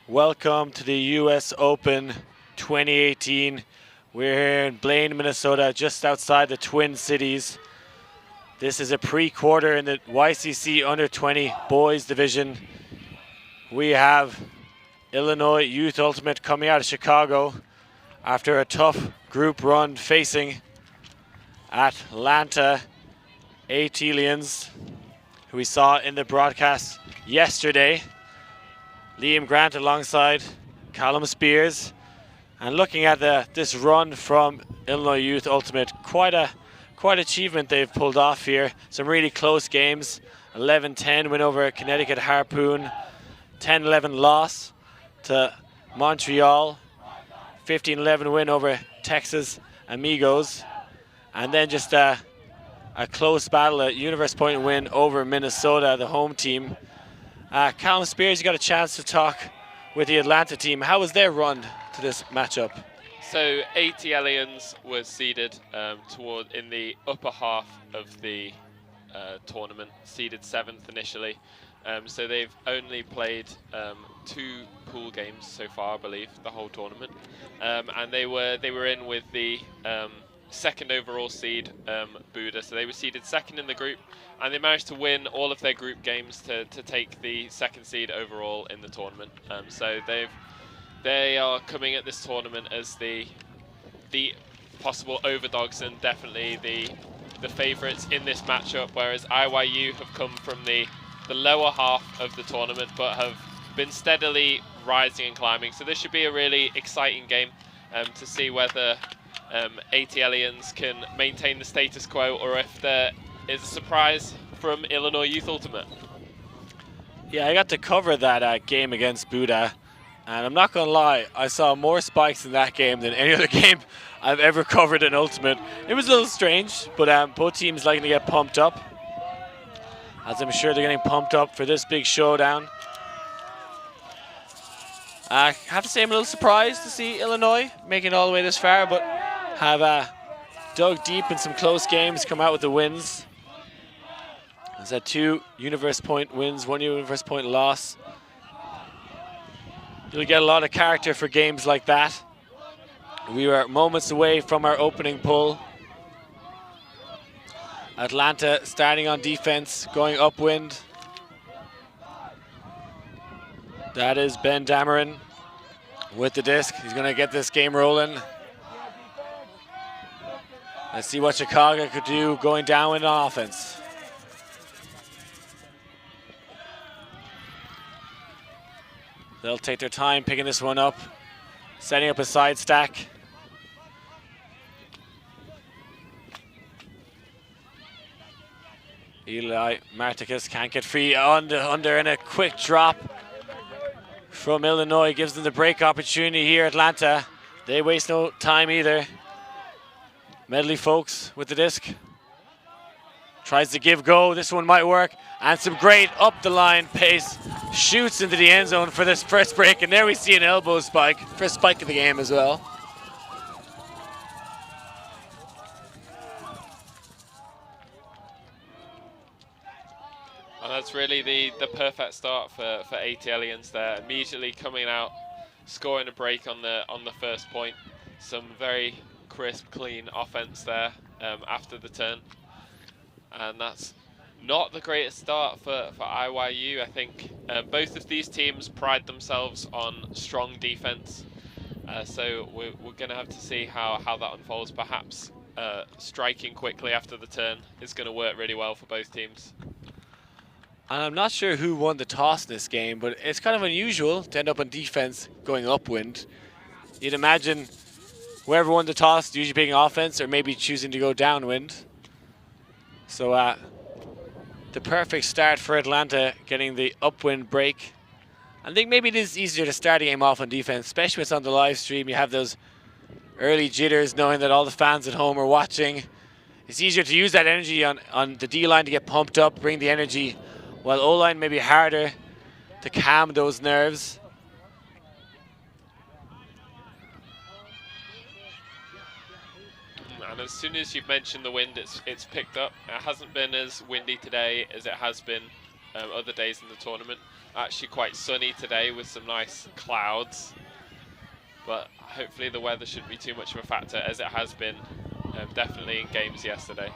Welcome to the US Open 2018. We're here in Blaine, Minnesota, just outside the Twin Cities. This is a pre-quarter in the YCC Under 20 Boys Division. We have Illinois Youth Ultimate coming out of Chicago after a tough group run facing Atlanta ATLiens, who we saw in the broadcast yesterday. Liam Grant alongside Callum Spears. And looking at this run from Illinois Youth Ultimate, quite achievement they've pulled off here. Some really close games. 11-10 win over Connecticut Harpoon. 10-11 loss to Montreal. 15-11 win over Texas Amigos. And then just a close battle, a Universe Point win over Minnesota, the home team. Callum Spears, you got a chance to talk with the Atlanta team. How was their run to this matchup? So ATLiens was seeded in the upper half of the tournament, seeded 7th initially. So they've only played 2 pool games so far, I believe, the whole tournament. And they were in with the 2nd overall seed, Buda. So they were seeded 2nd in the group, and they managed to win all of their group games to take the 2nd seed overall in the tournament. So they are coming at this tournament as the possible overdogs and definitely the favourites in this matchup, whereas IYU have come from the lower half of the tournament but have been steadily rising and climbing. So this should be a really exciting game to see whether ATLiens can maintain the status quo or if there is a surprise from Illinois Youth Ultimate. Yeah, I got to cover that game against Buda, and I'm not going to lie, I saw more spikes in that game than any other game I've ever covered in Ultimate. It was a little strange, but both teams liking to get pumped up, as I'm sure they're getting pumped up for this big showdown. I have to say I'm a little surprised to see Illinois making it all the way this far, but have dug deep in some close games, come out with the wins. There's had 2 Universe Point wins, 1 Universe Point loss. You'll get a lot of character for games like that. We were moments away from our opening pull. Atlanta starting on defense, going upwind. That is Ben Dameron with the disc. He's going to get this game rolling. Let's see what Chicago could do going downwind on offense. They'll take their time picking this one up, setting up a side stack. Eli Marticus can't get free under and a quick drop from Illinois gives them the break opportunity here. Atlanta, they waste no time either. Medley Folks with the disc. Tries to give go, this one might work. And some great up the line pace. Shoots into the end zone for this first break, and there we see an elbow spike. First spike of the game as well. And that's really the perfect start for ATLiens there. Immediately coming out, scoring a break on the first point. Some very crisp, clean offense there after the turn. And that's not the greatest start for IYU. I think both of these teams pride themselves on strong defense. So we're going to have to see how that unfolds. Perhaps striking quickly after the turn is going to work really well for both teams. And I'm not sure who won the toss in this game, but it's kind of unusual to end up on defense going upwind. You'd imagine whoever won the toss usually picking offense or maybe choosing to go downwind. So the perfect start for Atlanta, getting the upwind break. I think maybe it is easier to start a game off on defense, especially when it's on the live stream. You have those early jitters knowing that all the fans at home are watching. It's easier to use that energy on the D-line to get pumped up, bring the energy, while O-line may be harder to calm those nerves. And as soon as you've mentioned the wind, it's picked up. It hasn't been as windy today as it has been other days in the tournament. Actually quite sunny today with some nice clouds, but hopefully the weather shouldn't be too much of a factor, as it has been definitely in games yesterday.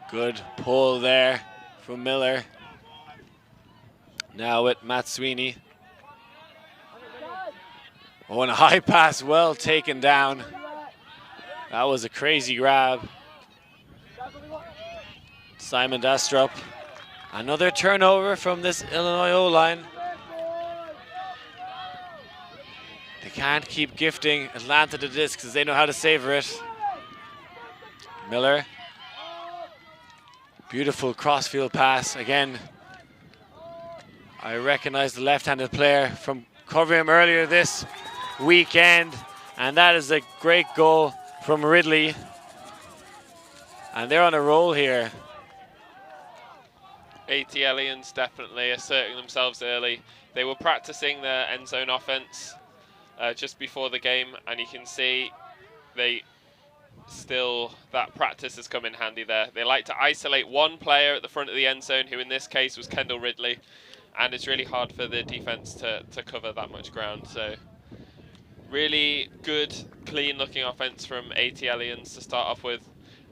Good pull there from Miller. Now with Matt Sweeney. Oh, and a high pass, well taken down. That was a crazy grab. Simon Dastrup. Another turnover from this Illinois O-line. They can't keep gifting Atlanta the disc because they know how to savor it. Miller. Beautiful crossfield pass. Again, I recognize the left-handed player from covering him earlier this weekend. And that is a great goal from Ridley. And they're on a roll here. ATLiens definitely asserting themselves early. They were practicing their end zone offense just before the game, and you can see that practice has come in handy there. They like to isolate one player at the front of the end zone, who in this case was Kendall Ridley, and it's really hard for the defense to cover that much ground. So really good, clean looking offense from ATLiens to start off with.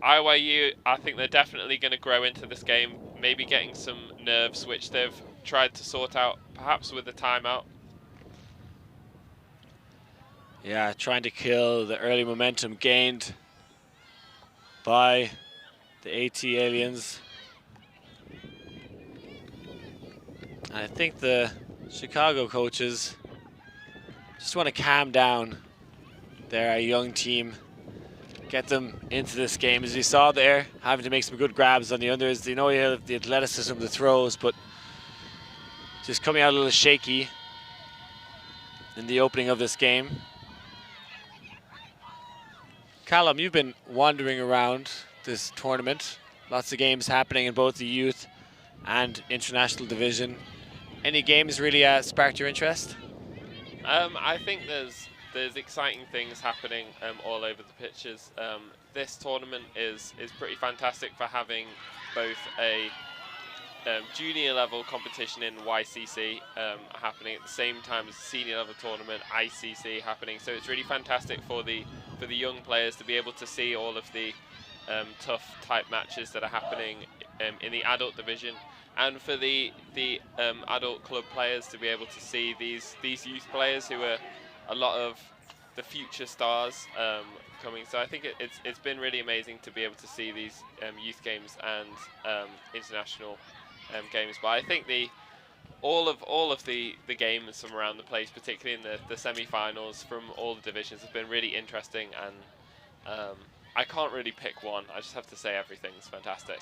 IYU, I think they're definitely going to grow into this game, maybe getting some nerves, which they've tried to sort out, perhaps with a timeout. Yeah, trying to kill the early momentum gained by the ATLiens. I think the Chicago coaches just want to calm down their young team, get them into this game. As you saw there, having to make some good grabs on the unders. You know, you have the athleticism, the throws, but just coming out a little shaky in the opening of this game. Callum, you've been wandering around this tournament. Lots of games happening in both the youth and international division. Any games really sparked your interest? I think there's exciting things happening all over the pitches. This tournament is pretty fantastic for having both a junior level competition in YCC happening at the same time as the senior level tournament, ICC, happening. So it's really fantastic for the young players to be able to see all of the tough type matches that are happening in the adult division, and for the adult club players to be able to see these youth players who are a lot of the future stars coming. So I think it's been really amazing to be able to see these youth games and international games. But I think all of the games from around the place, particularly in the semi-finals from all the divisions, have been really interesting, and I can't really pick one. I just have to say everything's fantastic.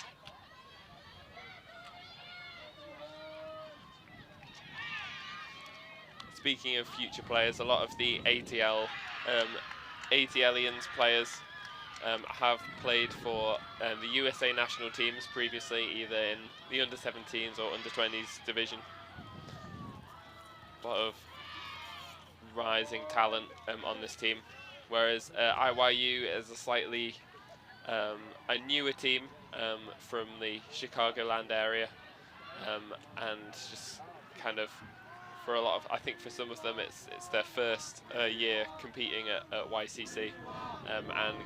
Speaking of future players, a lot of the ATLiens players have played for the USA national teams previously, either in the under-17s or under-20s division. A lot of rising talent on this team, whereas IYU is a slightly a newer team from the Chicagoland area, and just kind of, for a lot of, I think for some of them it's their first year competing at YCC, and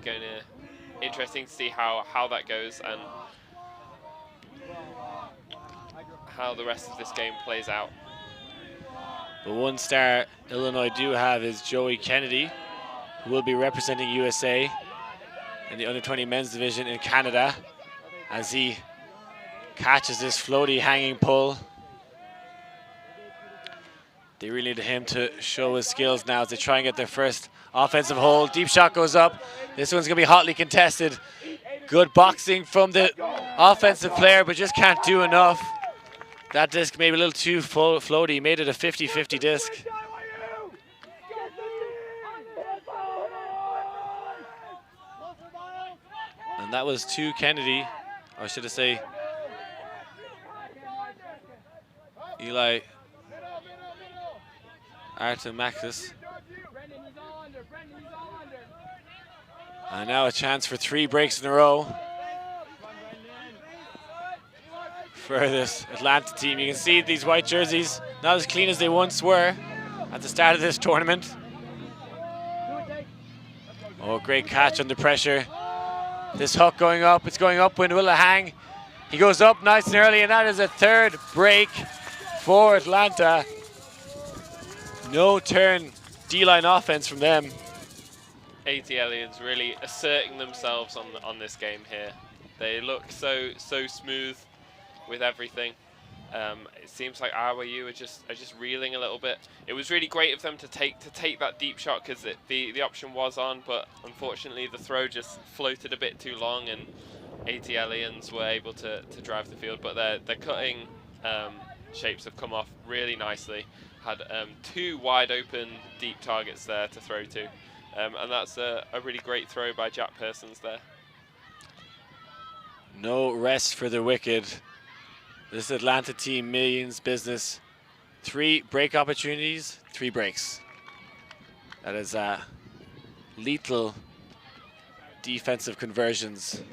interesting to see how that goes and how the rest of this game plays out. The one star Illinois do have is Joey Kennedy, who will be representing USA in the under-20 men's division in Canada, as he catches this floaty hanging pull. They really need him to show his skills now as they try and get their first offensive hold. Deep shot goes up. This one's gonna be hotly contested. Good boxing from the offensive player, but just can't do enough. That disc maybe a little too floaty, made it a 50-50 disc. And that was to Kennedy, or should I say, Eli Artemaxis. And now a chance for 3 breaks in a row for this Atlanta team. You can see these white jerseys, not as clean as they once were at the start of this tournament. Oh, great catch under pressure. This hook going up, it's going upwind, will it hang? He goes up nice and early, and that is a 3rd break for Atlanta. No turn D-line offense from them. ATLiens really asserting themselves on this game here. They look so smooth with everything. It seems like YYU are just reeling a little bit. It was really great of them to take that deep shot, because the option was on, but unfortunately the throw just floated a bit too long, and ATLiens were able to drive the field. But their cutting shapes have come off really nicely. Had 2 wide open deep targets there to throw to, and that's a really great throw by Jack Persons there. No rest for the wicked. This Atlanta team millions business. 3 break opportunities, 3 breaks. That is lethal defensive conversions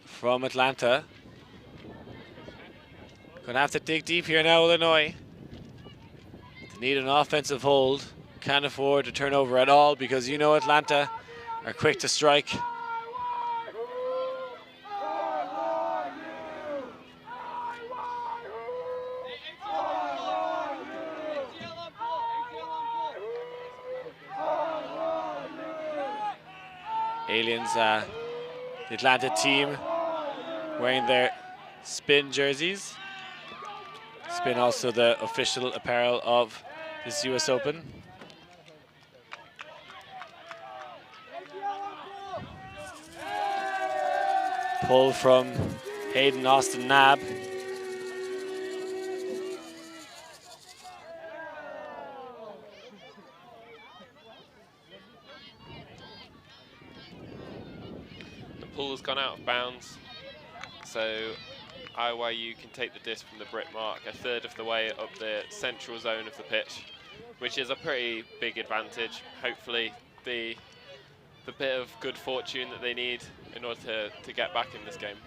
from Atlanta. Gonna have to dig deep here now, Illinois. They need an offensive hold. Can't afford to turn over at all, because you know Atlanta are quick to strike. Aliens, the Atlanta team, wearing their Spin jerseys. Spin also the official apparel of this US Open. Pull from Hayden Austin Nab. Pool's gone out of bounds, so IYU can take the disc from the Brit mark a 1/3 of the way up the central zone of the pitch, which is a pretty big advantage. Hopefully the bit of good fortune that they need in order to get back in this game.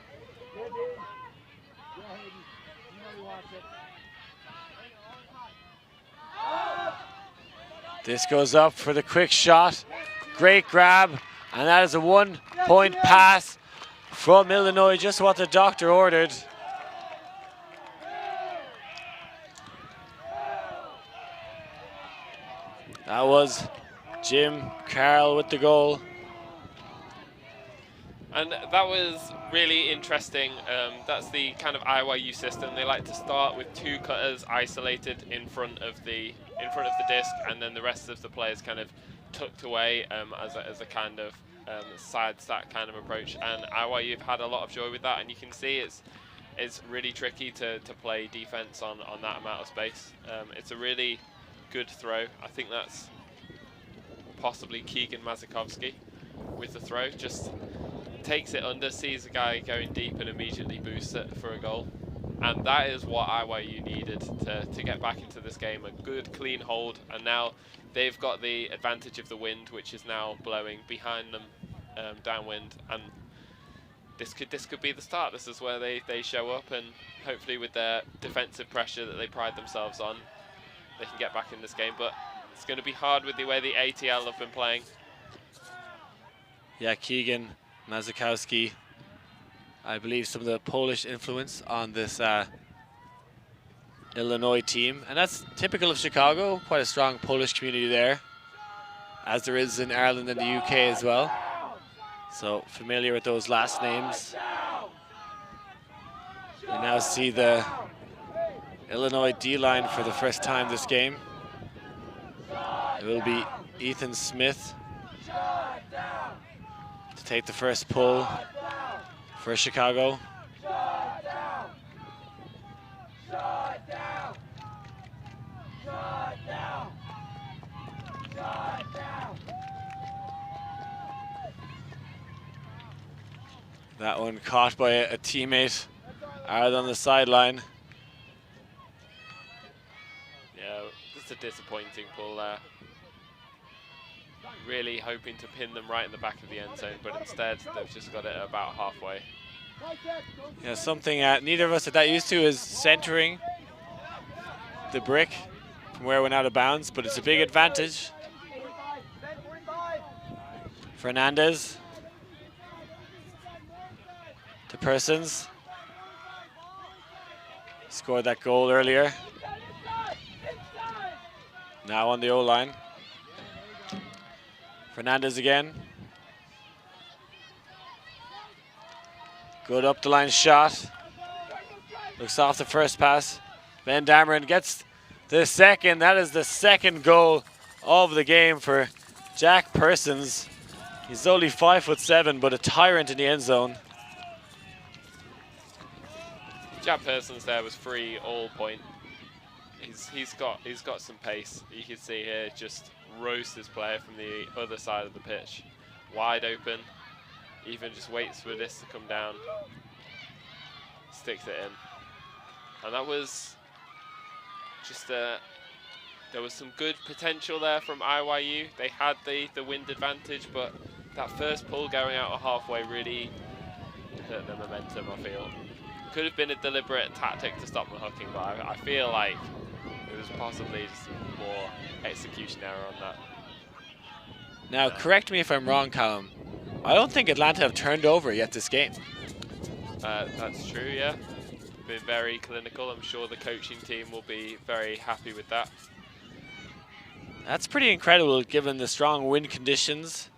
This goes up for the quick shot. Great grab. And that is a 1-point pass from Illinois, just what the doctor ordered. That was Jim Carroll with the goal. And that was really interesting. That's the kind of IYU system. They like to start with 2 cutters isolated in front of the disc, and then the rest of the players kind of tucked away as a kind of side stack kind of approach. And IYU have had a lot of joy with that, and you can see it's really tricky to play defense on that amount of space. It's a really good throw. I think that's possibly Keegan Mazakovsky with the throw. Just takes it under, sees a guy going deep, and immediately boosts it for a goal. And that is what IYU needed to get back into this game. A good, clean hold, and now they've got the advantage of the wind, which is now blowing behind them downwind. And this could be the start. This is where they show up, and hopefully with their defensive pressure that they pride themselves on, they can get back in this game. But it's going to be hard with the way the ATL have been playing. Yeah, Keegan Mazakowski, I believe some of the Polish influence on this Illinois team. And that's typical of Chicago, quite a strong Polish community there, as there is in Ireland and the UK as well. So familiar with those last names. We now see the Illinois D-line for the first time this game. It will be Ethan Smith to take the first pull for Chicago. That one caught by a teammate out on the sideline. Yeah, it's a disappointing pull there. Really hoping to pin them right in the back of the end zone, but instead they've just got it about halfway. Yeah, something neither of us are that used to is centering the brick from where it went out of bounds, but it's a big advantage. Fernandez to Persons. Scored that goal earlier. Now on the O-line. Fernandez again. Good up the line shot. Looks off the first pass. Van Dameron gets the second. That is the second goal of the game for Jack Persons. He's only 5'7", but a tyrant in the end zone. Jack Persons there was free all point. He's got some pace. You can see here just roast this player from the other side of the pitch. Wide open. Even just waits for this to come down. Sticks it in. And that was just there was some good potential there from IYU. They had the wind advantage, but that first pull going out halfway really hurt the momentum, I feel. Could have been a deliberate tactic to stop the hooking, but I feel like it was possibly just more execution error on that. Now, correct me if I'm wrong, Callum. I don't think Atlanta have turned over yet this game. That's true, yeah. Been very clinical. I'm sure the coaching team will be very happy with that. That's pretty incredible given the strong wind conditions.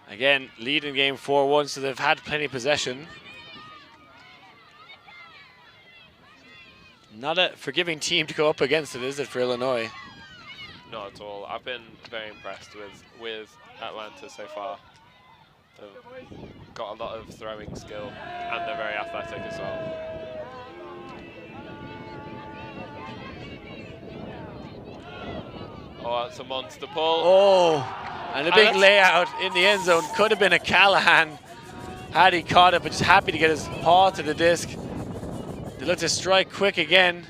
Again, leading game 4-1, so they've had plenty of possession. Not a forgiving team to go up against it, is it, for Illinois? Not at all. I've been very impressed with Atlanta so far. They've got a lot of throwing skill, and they're very athletic as well. Oh, that's a monster pull. Oh, and a big layout in the end zone. Could have been a Callahan had he caught it, but just happy to get his paw to the disc. They look to strike quick again.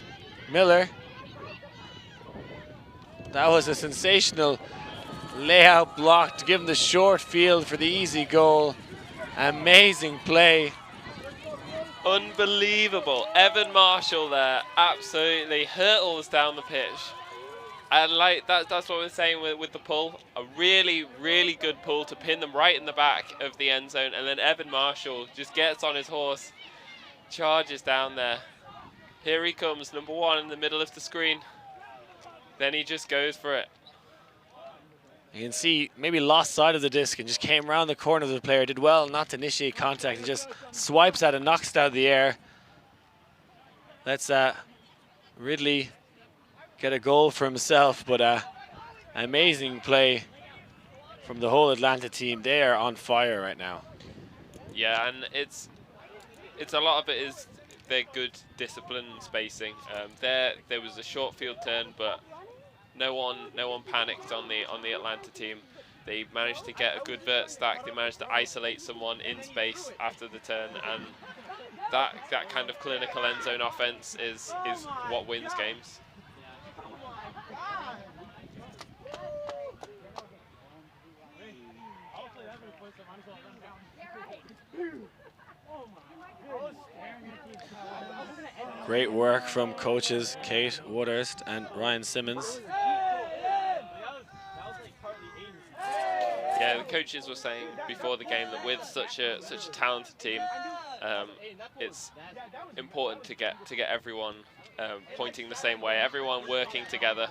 Miller. That was a sensational layout block to give him the short field for the easy goal. Amazing play. Unbelievable. Evan Marshall there absolutely hurtles down the pitch. And like that's what we're saying with the pull. A really, really good pull to pin them right in the back of the end zone. And then Evan Marshall just gets on his horse, charges down there. Here he comes, number one in the middle of the screen. Then he just goes for it. You can see maybe lost sight of the disc and just came around the corner of the player. Did well not to initiate contact and just swipes at it, knocks it out of the air. Let's Ridley get a goal for himself, but amazing play from the whole Atlanta team. They are on fire right now. Yeah, and it's a lot of it is their good discipline and spacing. There was a short field turn, but no one panicked on the Atlanta team. They managed to get a good vert stack. They managed to isolate someone in space after the turn, and that kind of clinical end zone offense is what wins games. Great work from coaches Kate Woodhurst and Ryan Simmons. Yeah, the coaches were saying before the game that with such a talented team, it's important to get everyone pointing the same way, everyone working together,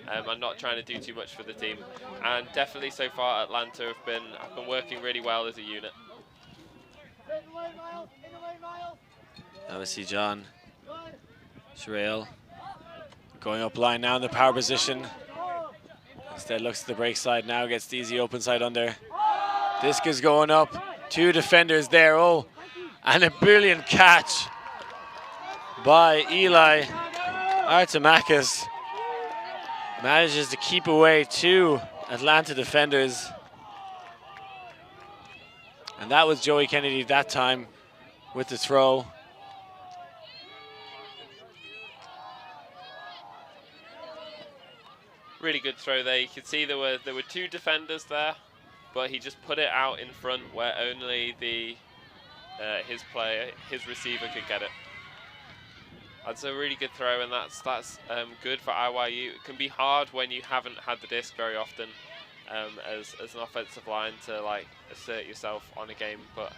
and not trying to do too much for the team. And definitely so far, Atlanta have been working really well as a unit. Obviously, John Sherrill going up line now in the power position. Instead looks to the break side now, gets the easy open side under. Disc is going up, two defenders there. Oh, and a brilliant catch by Eli Artemakis. Manages to keep away two Atlanta defenders. And that was Joey Kennedy that time with the throw. really good throw there. You could see there were 2 defenders there, but he just put it out in front where only the his receiver could get it. That's a really good throw, and that's good for IYU. It can be hard when you haven't had the disc very often as an offensive line to like assert yourself on a game, but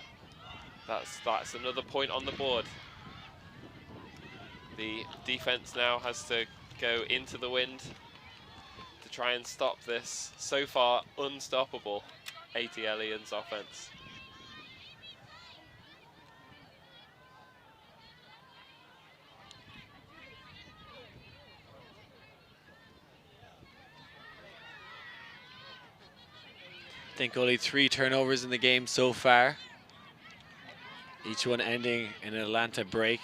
that's another point on the board. The defense now has to go into the wind to try and stop this so far unstoppable ATLiens offense. I think only 3 turnovers in the game so far, each one ending in an Atlanta break.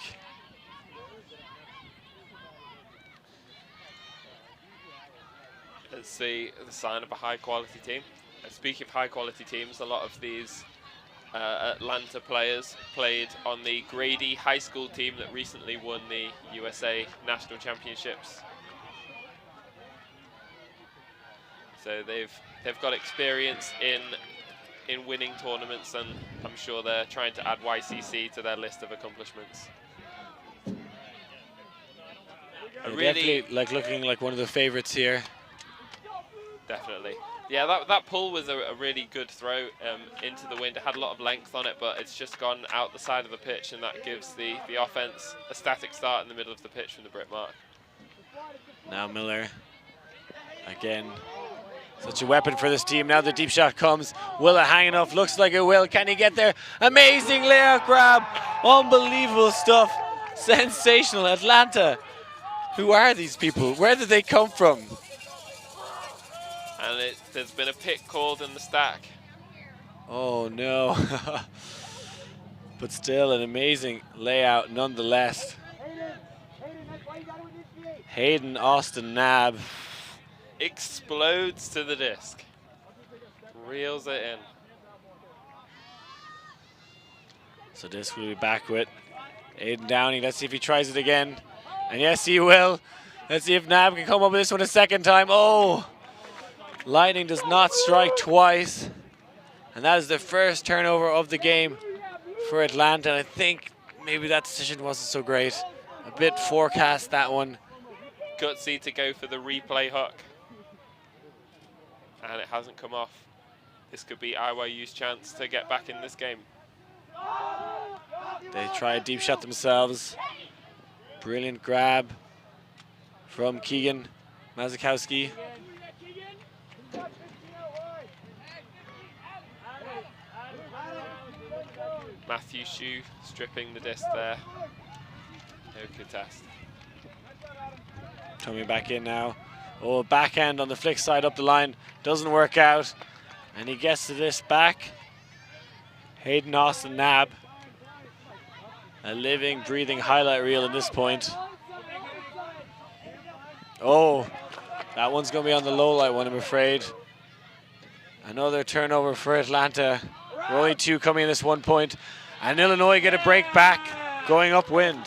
It's the sign of a high-quality team. And speaking of high-quality teams, a lot of these Atlanta players played on the Grady High School team that recently won the USA National Championships. So they've got experience in winning tournaments, and I'm sure they're trying to add YCC to their list of accomplishments. Really, definitely looking like one of the favorites here. Definitely. Yeah, that pull was a really good throw into the wind. It had a lot of length on it, but it's just gone out the side of the pitch, and that gives the offense a static start in the middle of the pitch from the Brit mark. Now Miller, again, such a weapon for this team. Now the deep shot comes. Will it hang enough? Looks like it will. Can he get there? Amazing layout grab. Unbelievable stuff. Sensational. Atlanta. Who are these people? Where did they come from? And there's been a pick called in the stack. Oh no. But still an amazing layout nonetheless. Hayden Austin Nab explodes to the disc. Reels it in. So this will be back with Aiden Downing. Let's see if he tries it again. And yes, he will. Let's see if Nab can come up with this one a second time. Oh! Lightning does not strike twice. And that is the first turnover of the game for Atlanta. And I think maybe that decision wasn't so great. A bit forecast, that one. Gutsy to go for the replay hook. And it hasn't come off. This could be IYU's chance to get back in this game. They try a deep shot themselves. Brilliant grab from Keegan Mazakowski. Matthew Shue stripping the disc there. No contest. Coming back in now. Oh, backhand on the flick side up the line. Doesn't work out. And he gets to this back. Hayden Austin Nab. A living, breathing highlight reel at this point. Oh, that one's going to be on the low light one, I'm afraid. Another turnover for Atlanta. Only 2 coming in this 1 point. And Illinois get a break back, going upwind.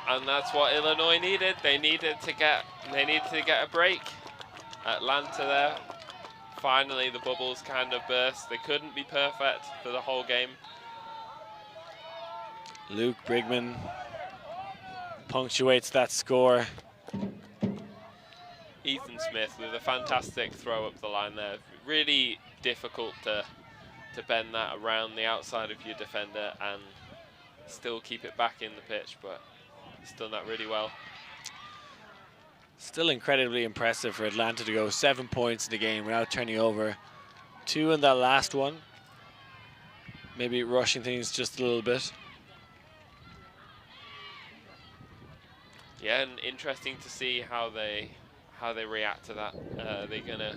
And that's what Illinois needed. They needed to get a break. Atlanta there. Finally, the bubbles kind of burst. They couldn't be perfect for the whole game. Luke Brigman punctuates that score. Ethan Smith with a fantastic throw up the line there. Really difficult to bend that around the outside of your defender and still keep it back in the pitch, but he's done that really well. Still incredibly impressive for Atlanta to go 7 points in the game without turning over. 2 in that last one. Maybe rushing things just a little bit. Yeah, and interesting to see how they react to that. Are they gonna?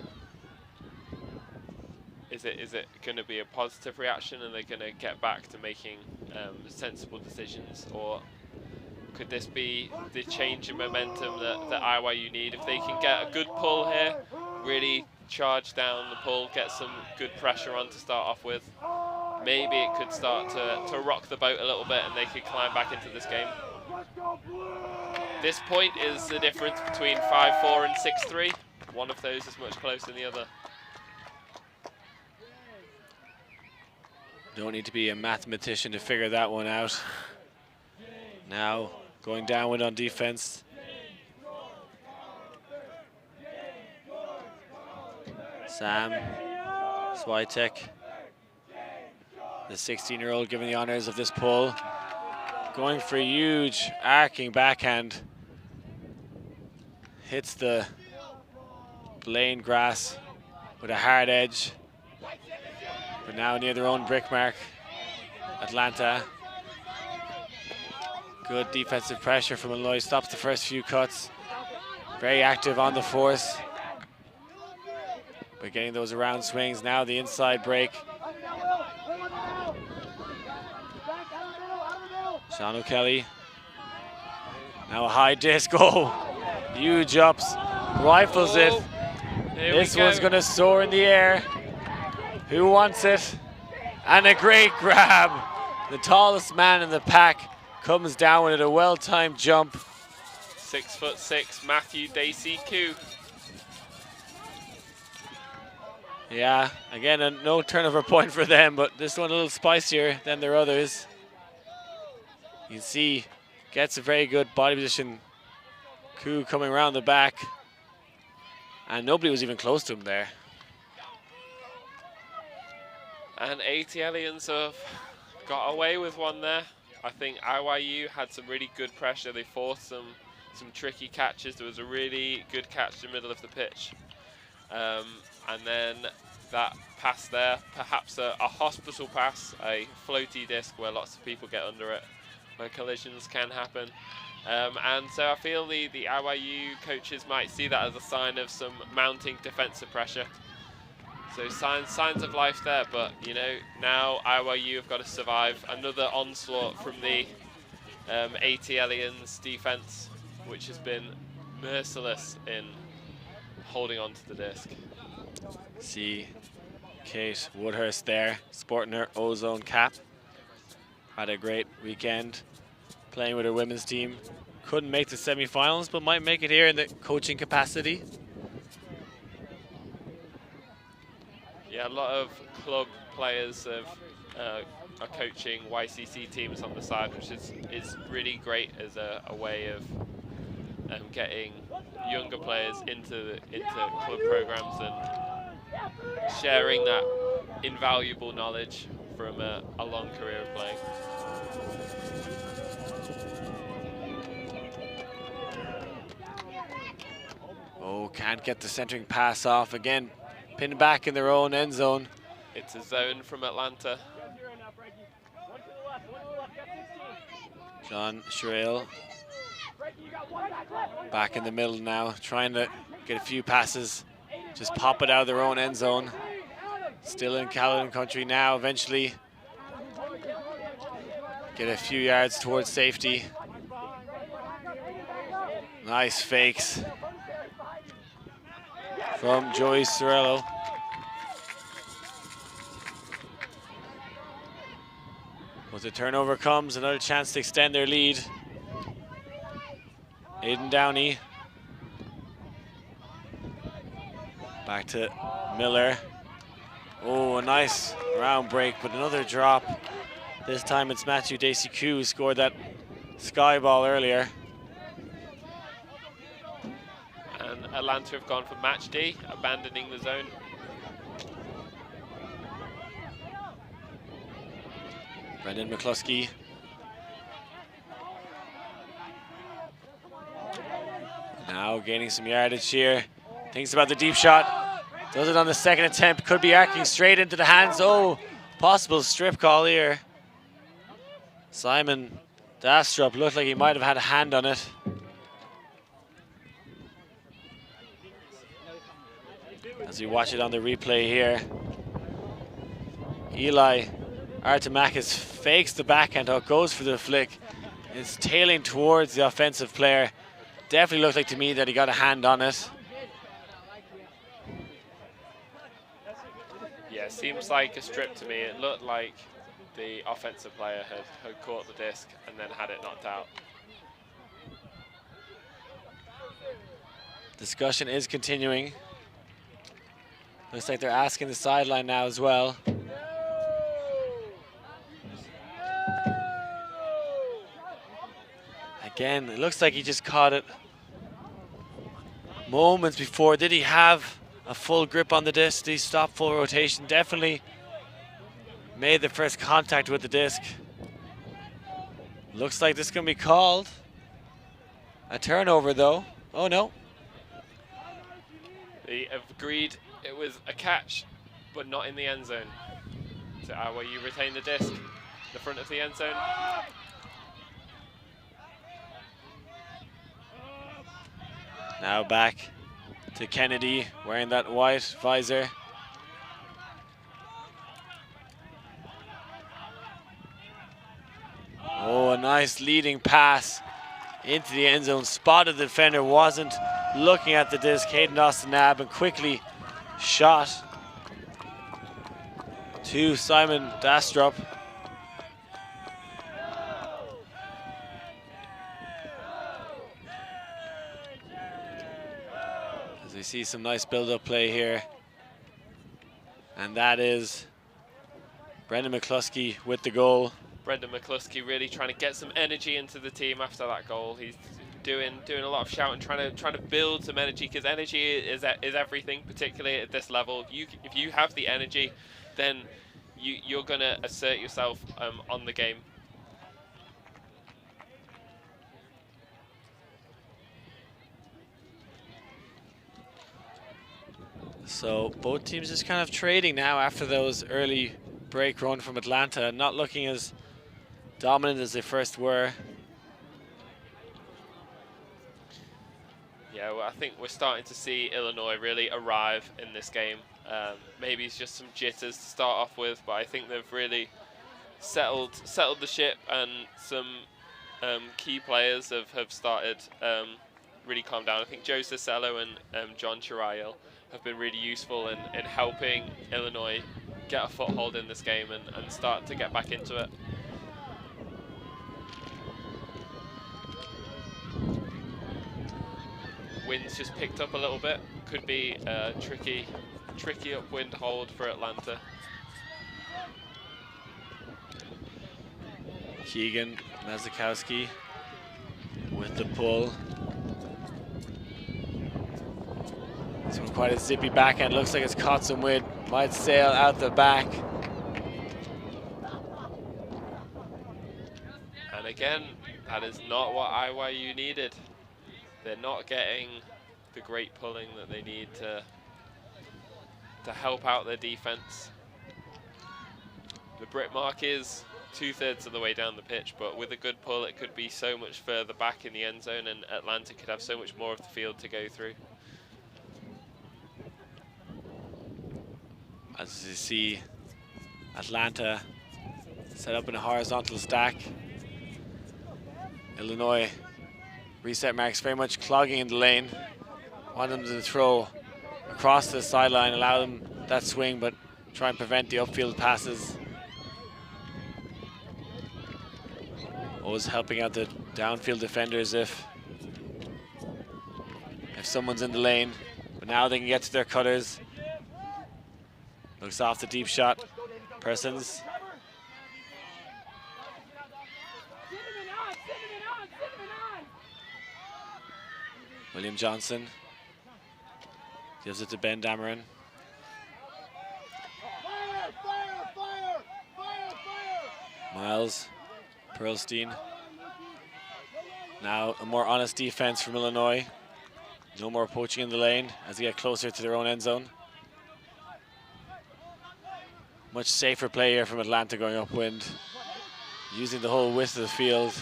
Is it gonna be a positive reaction, and they're gonna get back to making sensible decisions, or could this be the change in momentum that IYU need? If they can get a good pull here, really charge down the pull, get some good pressure on to start off with, maybe it could start to rock the boat a little bit, and they could climb back into this game. This point is the difference between 5-4 and 6-3. One of those is much closer than the other. Don't need to be a mathematician to figure that one out. Now going downwind on defense. Sam Switek, the 16-year-old, given the honors of this pull. Going for a huge arcing backhand. Hits the lane grass with a hard edge. But now near their own brick mark, Atlanta. Good defensive pressure from Illinois, stops the first few cuts. Very active on the force. But getting those around swings, now the inside break. Sean O'Kelly. Now a high disc, oh, huge ups, rifles it. This one's gonna soar in the air. Who wants it? And a great grab. The tallest man in the pack comes down with a well-timed jump. 6'6", Matthew Dacey Koo. Yeah, again, no turnover point for them, but this one a little spicier than their others. You can see, gets a very good body position. Koo coming around the back. And nobody was even close to him there. And ATLiens have got away with one there. I think IYU had some really good pressure. They forced some tricky catches. There was a really good catch in the middle of the pitch. And then that pass there, perhaps a hospital pass, a floaty disc where lots of people get under it, where collisions can happen. And so I feel the IYU coaches might see that as a sign of some mounting defensive pressure. So signs of life there, but you know, now IYU have got to survive another onslaught from the ATLiens defense, which has been merciless in holding on to the disc. See Kate Woodhurst there, sporting her Ozone cap. Had a great weekend playing with her women's team. Couldn't make the semi-finals, but might make it here in the coaching capacity. Yeah, a lot of club players are coaching YCC teams on the side, which is really great as a way of getting younger players into club programs and sharing that invaluable knowledge from a long career of playing. Oh, can't get the centering pass off again. Pinned back in their own end zone. It's a zone from Atlanta. John Sherrill back in the middle now, trying to get a few passes, just pop it out of their own end zone. Still in Caledon country now, eventually get a few yards towards safety. Nice fakes from Joey Sorello. Once the turnover comes, another chance to extend their lead. Aiden Downey. Back to Miller. Oh, a nice round break, but another drop. This time it's Matthew Dacey Koo who scored that sky ball earlier. And Atlanta have gone for match D, abandoning the zone. Brendan McCluskey. Now gaining some yardage here. Thinks about the deep shot. Does it on the second attempt. Could be arcing straight into the hands. Oh, possible strip call here. Simon Dastrup looked like he might have had a hand on it. As we watch it on the replay here. Eli Artemakis fakes the backhand hook, goes for the flick. It's tailing towards the offensive player. Definitely looked like to me that he got a hand on it. Yeah, seems like a strip to me. It looked like the offensive player had caught the disc and then had it knocked out. Discussion is continuing. Looks like they're asking the sideline now as well. Again, it looks like he just caught it moments before. Did he have a full grip on the disc? Did he stop full rotation? Definitely made the first contact with the disc. Looks like this is going to be called a turnover though. Oh no. They have agreed it was a catch, but not in the end zone. So where you retain the disc, the front of the end zone. Now back to Kennedy wearing that white visor. Oh, a nice leading pass into the end zone. Spotted the defender, wasn't looking at the disc. Hayden Austin-Nab and quickly shot to Simon Dastrup. As we see some nice build-up play here. And that is Brendan McCluskey with the goal. Brendan McCluskey really trying to get some energy into the team after that goal. He's doing a lot of shouting, trying to build some energy, because energy is everything, particularly at this level. If you have the energy, then you're going to assert yourself on the game. So both teams just kind of trading now after those early break run from Atlanta, not looking as dominant as they first were. Yeah, well, I think we're starting to see Illinois really arrive in this game. Maybe it's just some jitters to start off with, but I think they've really settled the ship, and some key players have started really calm down. I think Joe Cisello and John Chirayo have been really useful in helping Illinois get a foothold in this game and start to get back into it. Wind's just picked up a little bit. Could be a tricky upwind hold for Atlanta. Keegan Mazikowski with the pull. This one quite a zippy backhand. Looks like it's caught some wind. Might sail out the back. And again, that is not what IYU needed. They're not getting the great pulling that they need to help out their defense. The Brit mark is 2/3 of the way down the pitch, but with a good pull, it could be so much further back in the end zone, and Atlanta could have so much more of the field to go through. As you see, Atlanta set up in a horizontal stack. Illinois reset marks very much clogging in the lane. Want them to throw across the sideline, allow them that swing, but try and prevent the upfield passes. Always helping out the downfield defenders if someone's in the lane. But now they can get to their cutters. Looks off the deep shot. Persons. William Johnson gives it to Ben Dameron. Miles Pearlstein. Now a more honest defense from Illinois. No more poaching in the lane as they get closer to their own end zone. Much safer play here from Atlanta going upwind, using the whole width of the field.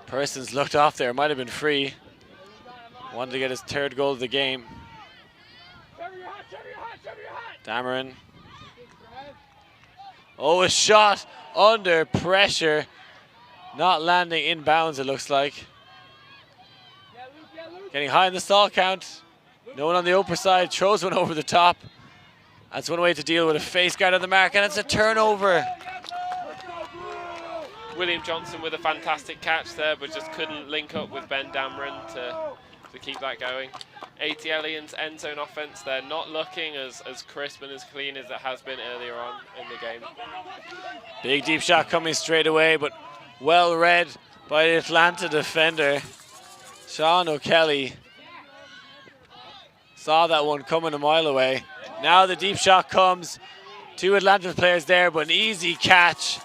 Persons looked off there, might have been free. Wanted to get his third goal of the game. Dameron. Oh, a shot under pressure. Not landing inbounds, it looks like. Getting high in the stall count. No one on the upper side, throws one over the top. That's one way to deal with a face guard on the mark, and it's a turnover. William Johnson with a fantastic catch there, but just couldn't link up with Ben Dameron to to keep that going. ATLiens end zone offense, they're not looking as crisp and as clean as it has been earlier on in the game. Big deep shot coming straight away, but well read by the Atlanta defender. Sean O'Kelly saw that one coming a mile away. Now the deep shot comes. Two Atlanta players there, but an easy catch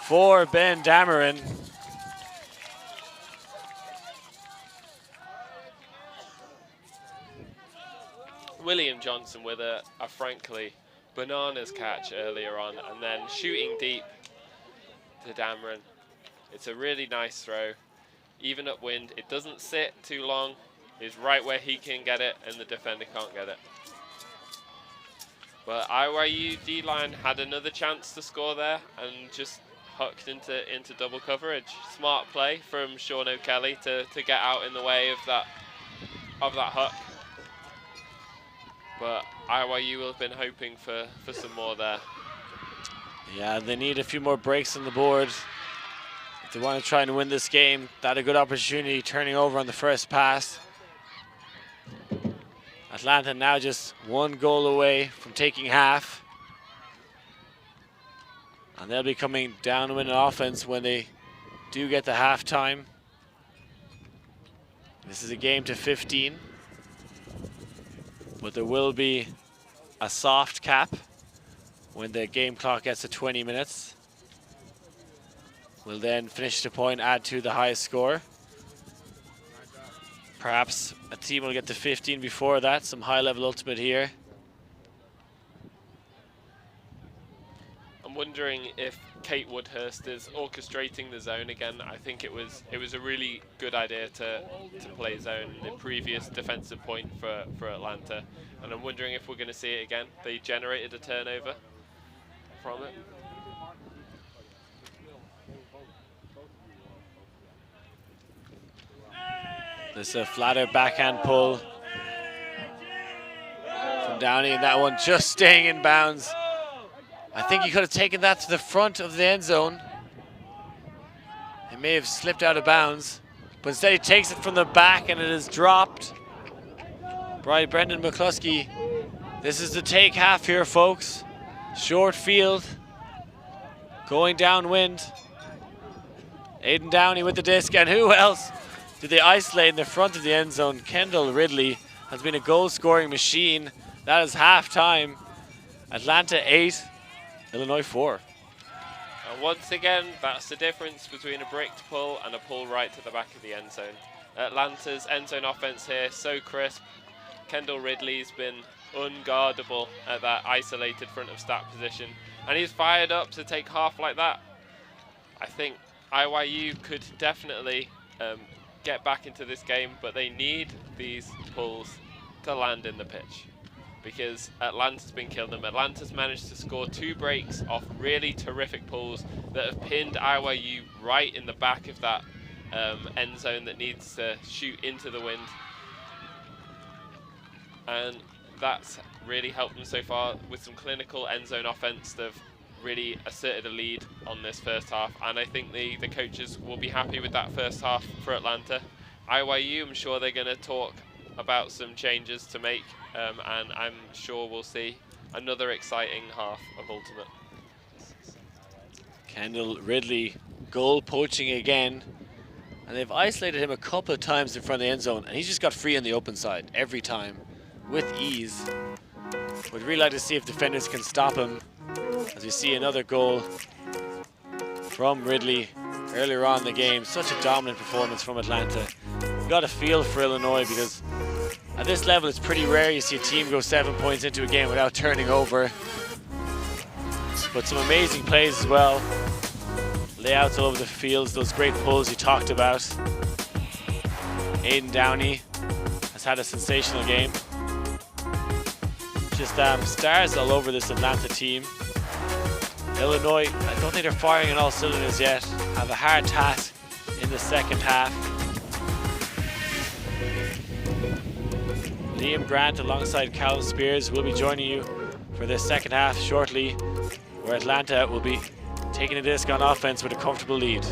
for Ben Dameron. William Johnson with a frankly bananas catch earlier on, and then shooting deep to Dameron. It's a really nice throw, even upwind. It doesn't sit too long. It's right where he can get it, and the defender can't get it. But IYU D-line had another chance to score there and just hooked into double coverage. Smart play from Sean O'Kelly to get out in the way of that hook. But IYU will have been hoping for some more there. Yeah, they need a few more breaks on the board if they want to try and win this game. That a good opportunity turning over on the first pass. Atlanta now just one goal away from taking half. And they'll be coming down with an offense when they do get to halftime. This is a game to 15. But there will be a soft cap when the game clock gets to 20 minutes. We'll then finish the point, add to the highest score. Perhaps a team will get to 15 before that. Some high-level ultimate here. I'm wondering if Kate Woodhurst is orchestrating the zone again. I think it was a really good idea to play zone, the previous defensive point for Atlanta. And I'm wondering if we're going to see it again. They generated a turnover from it. There's a flatter backhand pull from Downey, and that one just staying in bounds. I think he could have taken that to the front of the end zone. It may have slipped out of bounds, but instead he takes it from the back and it is dropped. By Brendan McCluskey. This is the take half here, folks. Short field, going downwind. Aiden Downey with the disc, and who else did they isolate in the front of the end zone? Kendall Ridley has been a goal-scoring machine. That is halftime. Atlanta 8, Illinois 4. And once again, that's the difference between a bricked pull and a pull right to the back of the end zone. Atlanta's end zone offense here, so crisp. Kendall Ridley's been unguardable at that isolated front of stat position, and he's fired up to take half like that. I think IYU could definitely get back into this game, but they need these pulls to land in the pitch, because Atlanta's been killing them. Atlanta's managed to score 2 breaks off really terrific pulls that have pinned IYU right in the back of that end zone that needs to shoot into the wind. And that's really helped them so far with some clinical end zone offense. They've really asserted a lead on this first half, and I think the coaches will be happy with that first half for Atlanta. IYU, I'm sure they're going to talk about some changes to make, and I'm sure we'll see another exciting half of Ultimate. Kendall Ridley goal poaching again, and they've isolated him a couple of times in front of the end zone, and he's just got free on the open side every time with ease. Would really like to see if defenders can stop him, as we see another goal from Ridley earlier on in the game. Such a dominant performance from Atlanta. We've got a feel for Illinois, because at this level it's pretty rare you see a team go 7 points into a game without turning over. But some amazing plays as well. Layouts all over the fields, those great pulls you talked about. Aiden Downey has had a sensational game. Just stars all over this Atlanta team. Illinois, I don't think they're firing on all cylinders yet. Have a hard task in the second half. Liam Grant alongside Callum Spears will be joining you for this second half shortly, where Atlanta will be taking a disc on offense with a comfortable lead.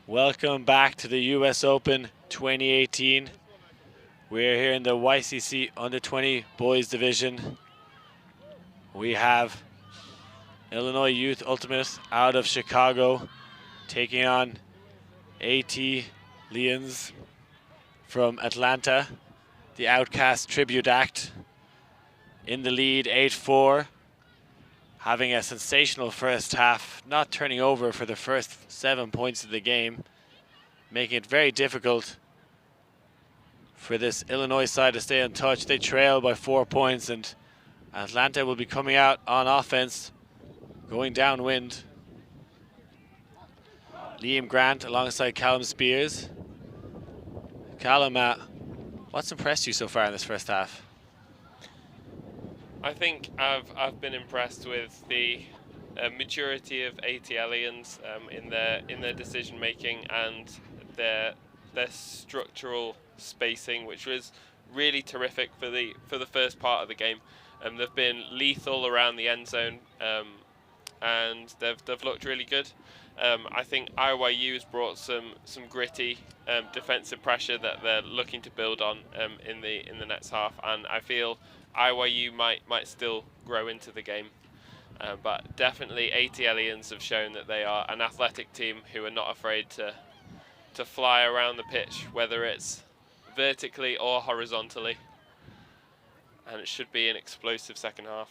Welcome back to the US Open 2018. We're here in the YCC Under 20 Boys Division. We have Illinois Youth Ultimate out of Chicago taking on ATLiens from Atlanta, the Outcast Tribute Act. In the lead, 8-4, having a sensational first half, not turning over for the first 7 points of the game, making it very difficult for this Illinois side to stay in touch. They trail by 4 points, and Atlanta will be coming out on offense, going downwind. Liam Grant alongside Callum Spears. Callum, what's impressed you so far in this first half? I think I've been impressed with the maturity of ATLiens in their decision making and their structural spacing, which was really terrific for the first part of the game. They've been lethal around the end zone, and they've looked really good. I think IYU has brought some gritty defensive pressure that they're looking to build on in the next half, and I feel IYU might still grow into the game. But definitely ATLiens have shown that they are an athletic team who are not afraid to fly around the pitch, whether it's vertically or horizontally. And it should be an explosive second half.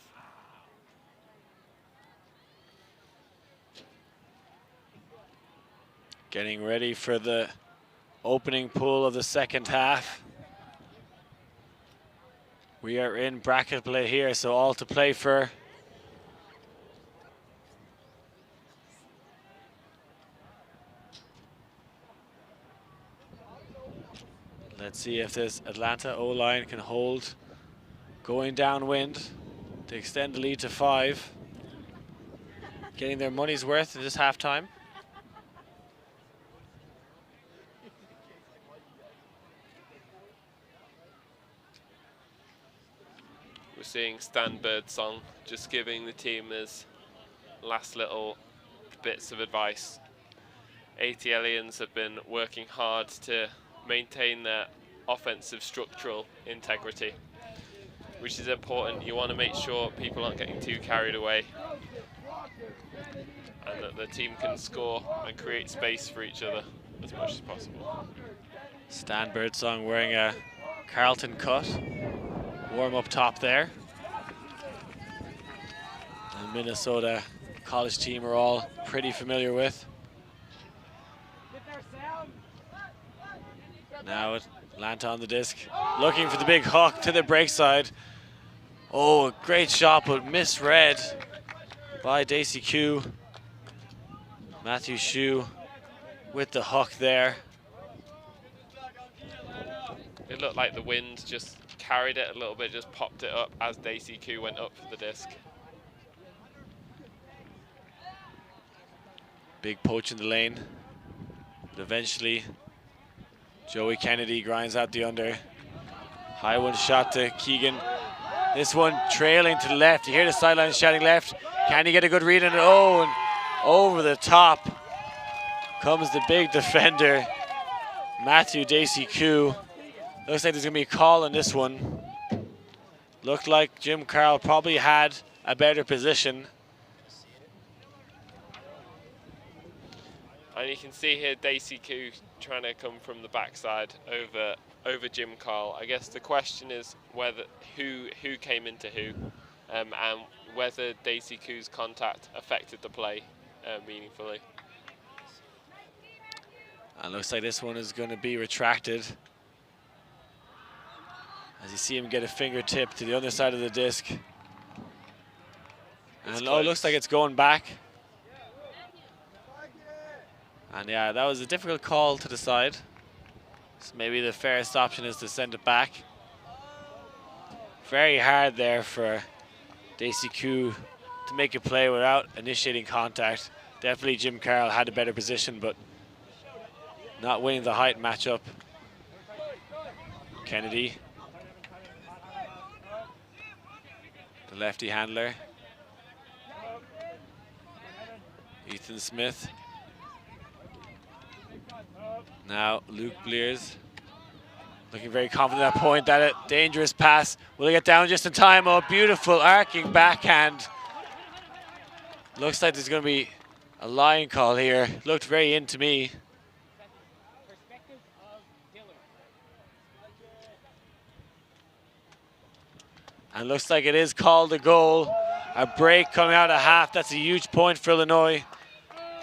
Getting ready for the opening pool of the second half. We are in bracket play here, so all to play for. Let's see if this Atlanta O-line can hold going downwind to extend the lead to 5. Getting their money's worth in this halftime. We're seeing Stan Birdsong just giving the team his last little bits of advice. ATLiens have been working hard to maintain their offensive structural integrity, which is important. You want to make sure people aren't getting too carried away and that the team can score and create space for each other as much as possible. Stan Birdsong wearing a Carlton cut. Warm up top there. The Minnesota college team are all pretty familiar with. Now Atlanta on the disc, looking for the big hook to the break side. Oh, a great shot, but misread by Daisy Q. Matthew Shue with the hook there. It looked like the wind just carried it a little bit, just popped it up as Daisy Q went up for the disc. Big poach in the lane, but eventually Joey Kennedy grinds out the under. High one shot to Keegan. This one trailing to the left. You hear the sideline shouting left. Can he get a good read on it? Oh, and over the top comes the big defender, Matthew Daisy Q. Looks like there's gonna be a call on this one. Looked like Jim Carroll probably had a better position. And you can see here Daisy Q trying to come from the backside over Jim Carl. I guess the question is whether who came into who, and whether Daisy Q's contact affected the play meaningfully. And looks like this one is going to be retracted. As you see him get a fingertip to the other side of the disc. And oh, looks like it's going back. And yeah, that was a difficult call to decide. So maybe the fairest option is to send it back. Very hard there for Daisy Q to make a play without initiating contact. Definitely Jim Carroll had a better position, but not winning the height matchup. Kennedy, the lefty handler. Ethan Smith. Now Luke Blears looking very confident at that point. That a dangerous pass. Will he get down just in time? Oh, beautiful arcing backhand. Looks like there's going to be a line call here. Looked very in to me. And looks like it is called a goal. A break coming out of half. That's a huge point for Illinois.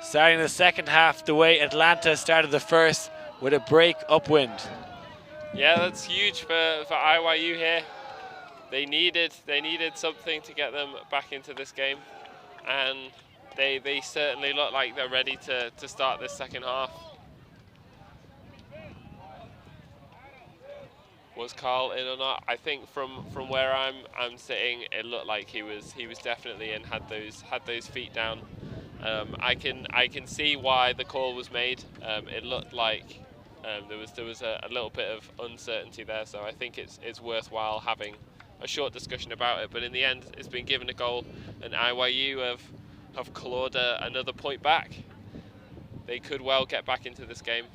Starting the second half the way Atlanta started the first, with a break upwind. Yeah, that's huge for IYU here. They needed something to get them back into this game, and they certainly look like they're ready to start this second half. Was Carl in or not? I think from where I'm sitting, it looked like he was definitely in. Had those feet down. I can see why the call was made. It looked like there was a little bit of uncertainty there, so I think it's worthwhile having a short discussion about it. But in the end, it's been given a goal, and IYU have clawed another point back. They could well get back into this game.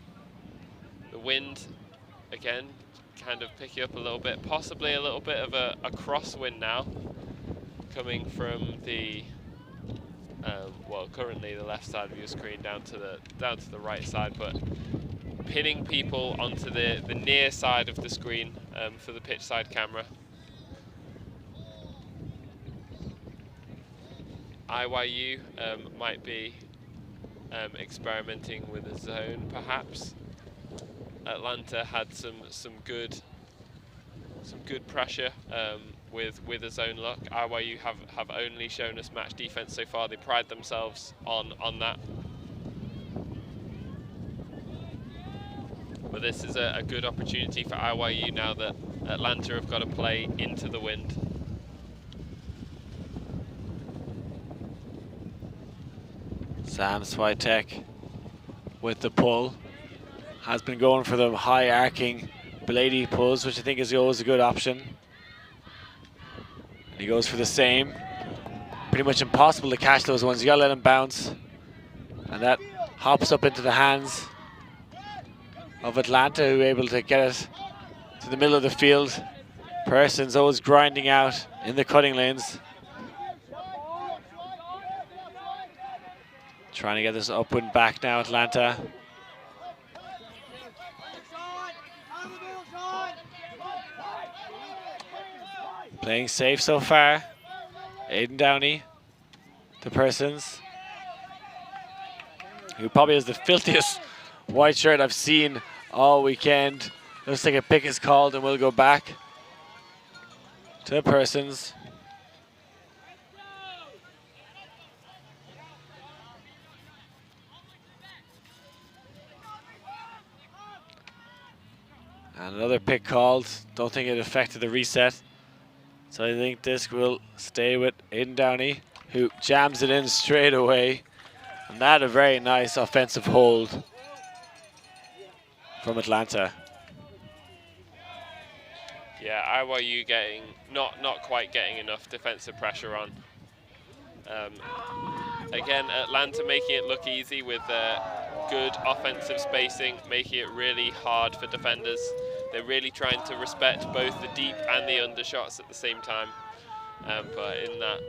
The wind, again, kind of picking up a little bit, possibly a little bit of a crosswind now, coming from the well, currently the left side of your screen down to the right side, but pinning people onto the near side of the screen for the pitch side camera. IYU might be experimenting with a zone, perhaps. Atlanta had some good pressure with a zone look. IYU have only shown us match defense so far. They pride themselves on that. But this is a good opportunity for IYU now that Atlanta have got to play into the wind. Sam Swiatek with the pull. Has been going for the high arcing bladey pulls, which I think is always a good option. And he goes for the same. Pretty much impossible to catch those ones. You gotta let them bounce. And that hops up into the hands of Atlanta, who are able to get it to the middle of the field. Persons always grinding out in the cutting lanes. Trying to get this upwind back now, Atlanta. Playing safe so far. Aidan Downey to Persons, who probably has the filthiest white shirt I've seen all weekend. Looks like a pick is called and we'll go back to Persons. And another pick called. Don't think it affected the reset. So I think this will stay with Aidan Downey, who jams it in straight away. And that a very nice offensive hold from Atlanta. Yeah, IYU getting not quite getting enough defensive pressure on. Again, Atlanta making it look easy with good offensive spacing, making it really hard for defenders. They're really trying to respect both the deep and the undershots at the same time. But in that,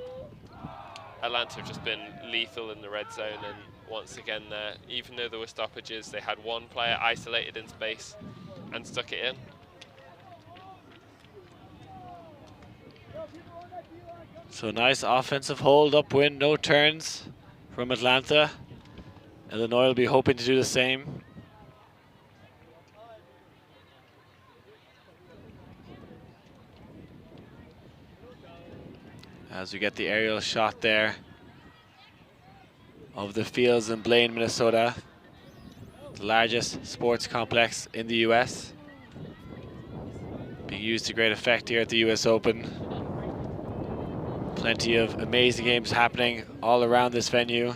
Atlanta have just been lethal in the red zone, and once again, even though there were stoppages, they had one player isolated in space and stuck it in. So nice offensive hold upwind, no turns from Atlanta. Illinois will be hoping to do the same. As we get the aerial shot there of the fields in Blaine, Minnesota, the largest sports complex in the US, being used to great effect here at the US Open. Plenty of amazing games happening all around this venue.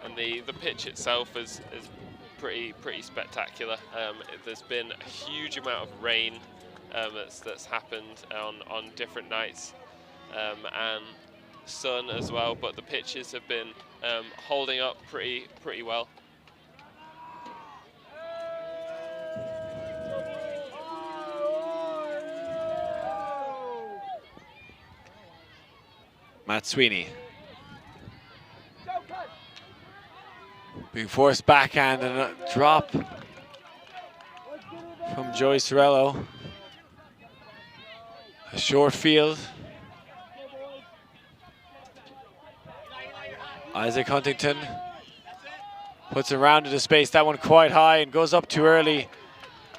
And the pitch itself is pretty spectacular. There's been a huge amount of rain that's happened on different nights, and sun as well, but the pitches have been holding up pretty well. Matt Sweeney being forced backhand and a drop from Joey Sorello. A short field. Isaac Huntington puts it round into space. That one quite high and goes up too early.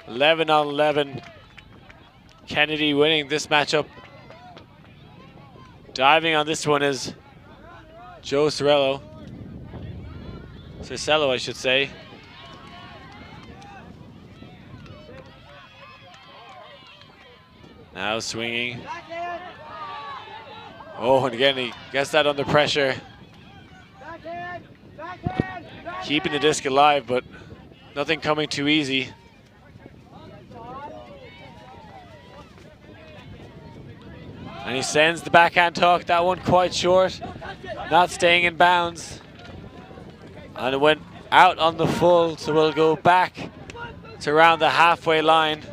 11 on 11. Kennedy winning this matchup. Diving on this one is Joe Sorello. Cicello, I should say. Now swinging. Oh, and again, he gets that under pressure. Keeping the disc alive, but nothing coming too easy. And he sends the backhand tuck, that one quite short, not staying in bounds. And it went out on the full, so we'll go back to around the halfway line.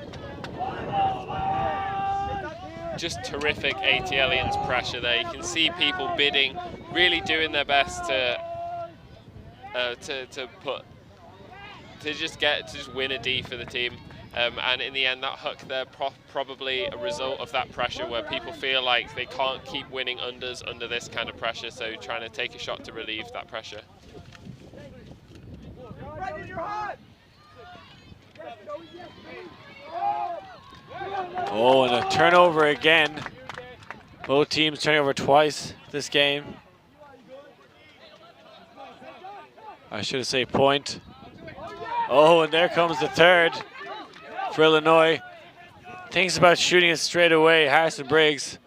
just terrific ATLiens pressure there. You can see people bidding, really doing their best to just win a D for the team. And in the end, that hook there probably a result of that pressure, where people feel like they can't keep winning unders under this kind of pressure, so trying to take a shot to relieve that pressure. Oh, and a turnover again. Both teams turning over twice this game. I should say point. Oh, and there comes the third for Illinois. Thinks about shooting it straight away, Harrison Briggs,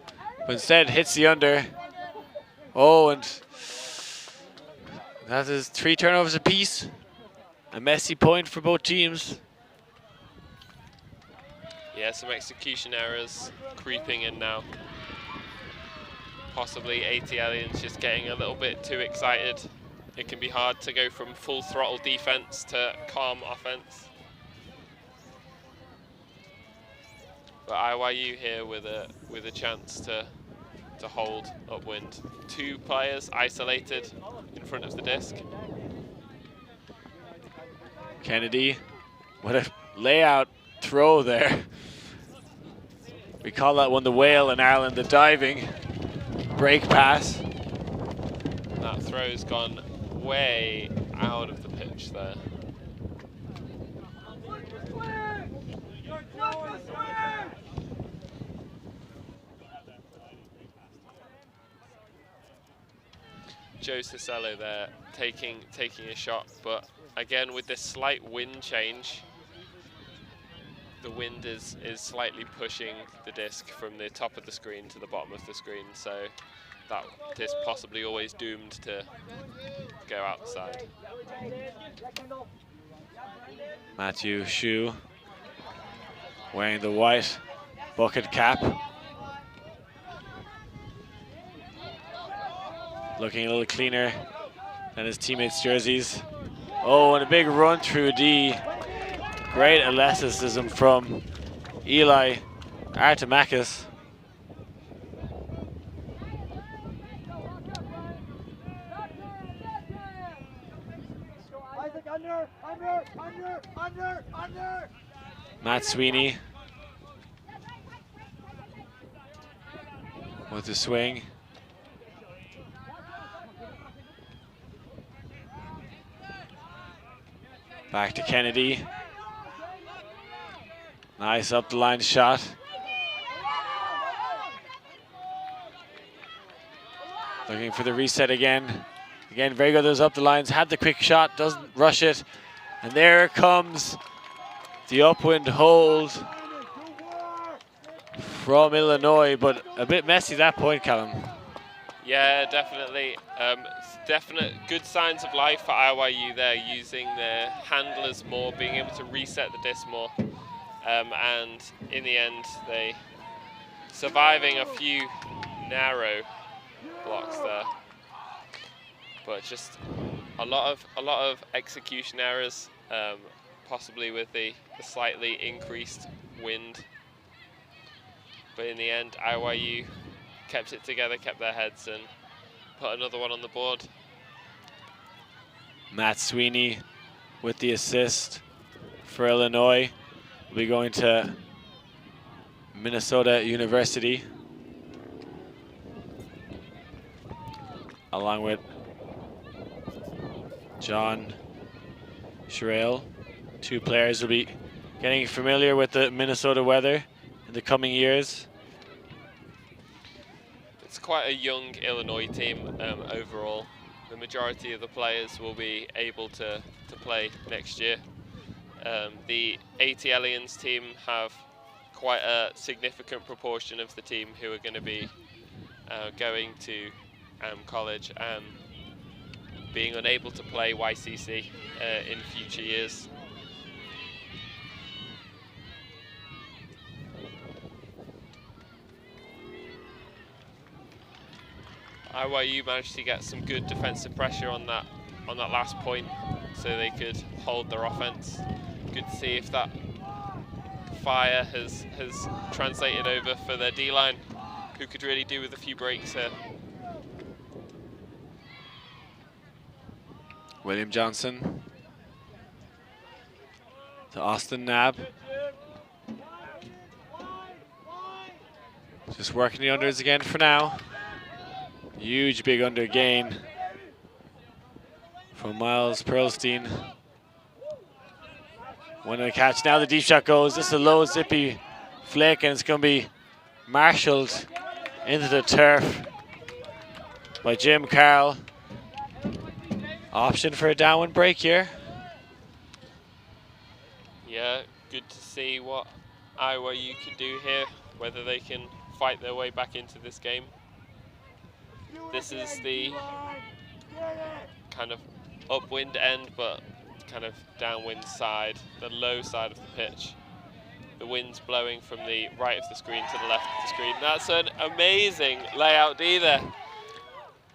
but instead hits the under. Oh, and that is 3 turnovers apiece. A messy point for both teams. Yeah, some execution errors creeping in now. Possibly ATLiens just getting a little bit too excited. It can be hard to go from full throttle defense to calm offense. But IYU here with a chance to hold upwind. 2 players isolated in front of the disc. Kennedy, what a layout throw there. We call that one the whale in Ireland, the diving break pass. That throw's gone way out of the pitch there. Joe Cisello there taking a shot, but again with this slight wind change, the wind is slightly pushing the disc from the top of the screen to the bottom of the screen, so that disc possibly always doomed to go outside. Matthew Hsu wearing the white bucket cap. Looking a little cleaner than his teammates' jerseys. Oh, and a big run through D. Great athleticism from Eli Artemakis. Matt Sweeney with the swing. Back to Kennedy. Nice up the line shot. Looking for the reset again. Again, very good those up the lines. Had the quick shot, doesn't rush it. And there comes the upwind hold from Illinois, but a bit messy at that point, Callum. Yeah, definitely. Definite good signs of life for IYU there, using their handlers more, being able to reset the disc more. And in the end, they surviving a few narrow blocks there, but just a lot of execution errors, possibly with the slightly increased wind. But in the end, IYU kept it together, kept their heads, and put another one on the board. Matt Sweeney with the assist for Illinois. We'll be going to Minnesota University, along with John Sherrill. 2 players will be getting familiar with the Minnesota weather in the coming years. It's quite a young Illinois team overall. The majority of the players will be able to play next year. The ATLiens team have quite a significant proportion of the team who are going to be going to college and being unable to play YCC in future years. IYU managed to get some good defensive pressure on that last point, so they could hold their offense. Good to see if that fire has translated over for their D-line, who could really do with a few breaks here. William Johnson to Austin Knabb. Just working the unders again for now. Huge big under gain from Miles Pearlstein. One of the catch. Now the deep shot goes. This is a low zippy flick, and it's going to be marshaled into the turf by Jim Carroll. Option for a downwind break here. Yeah, good to see what IYU can do here, whether they can fight their way back into this game. This is the kind of upwind end, but kind of downwind side, the low side of the pitch. The wind's blowing from the right of the screen to the left of the screen. That's an amazing layout D there.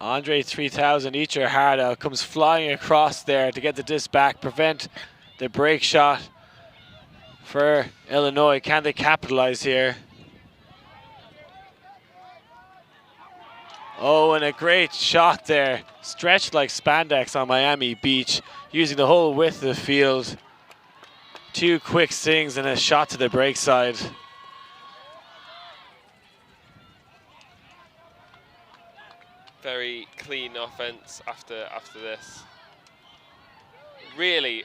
Andre 3000 Eacher Hardow comes flying across there to get the disc back, prevent the break shot for Illinois. Can they capitalize here? Oh, and a great shot there. Stretched like spandex on Miami Beach, using the whole width of the field. Two quick stings and a shot to the break side. Very clean offense after this. Really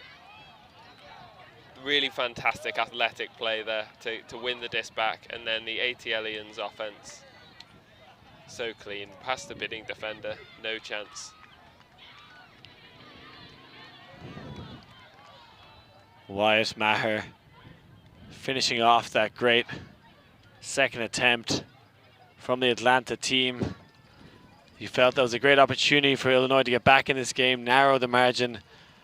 fantastic athletic play there to win the disc back, and then the ATLiens offense. So clean, past the bidding defender, no chance. Wyatt Maher finishing off that great second attempt from the Atlanta team. He felt that was a great opportunity for Illinois to get back in this game, narrow the margin,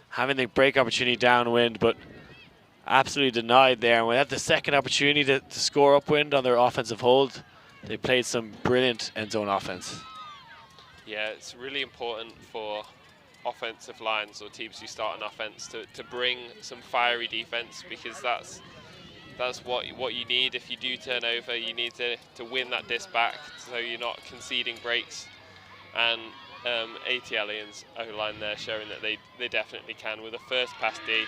having the break opportunity downwind, but absolutely denied there. And when they had the second opportunity to score upwind on their offensive hold, they played some brilliant end zone offense. Yeah, it's really important for offensive lines or teams who start an offense to bring some fiery defense, because that's what you need. If you do turn over, you need to win that disc back so you're not conceding breaks. And ATLiens O-line there showing that they definitely can with a first pass D,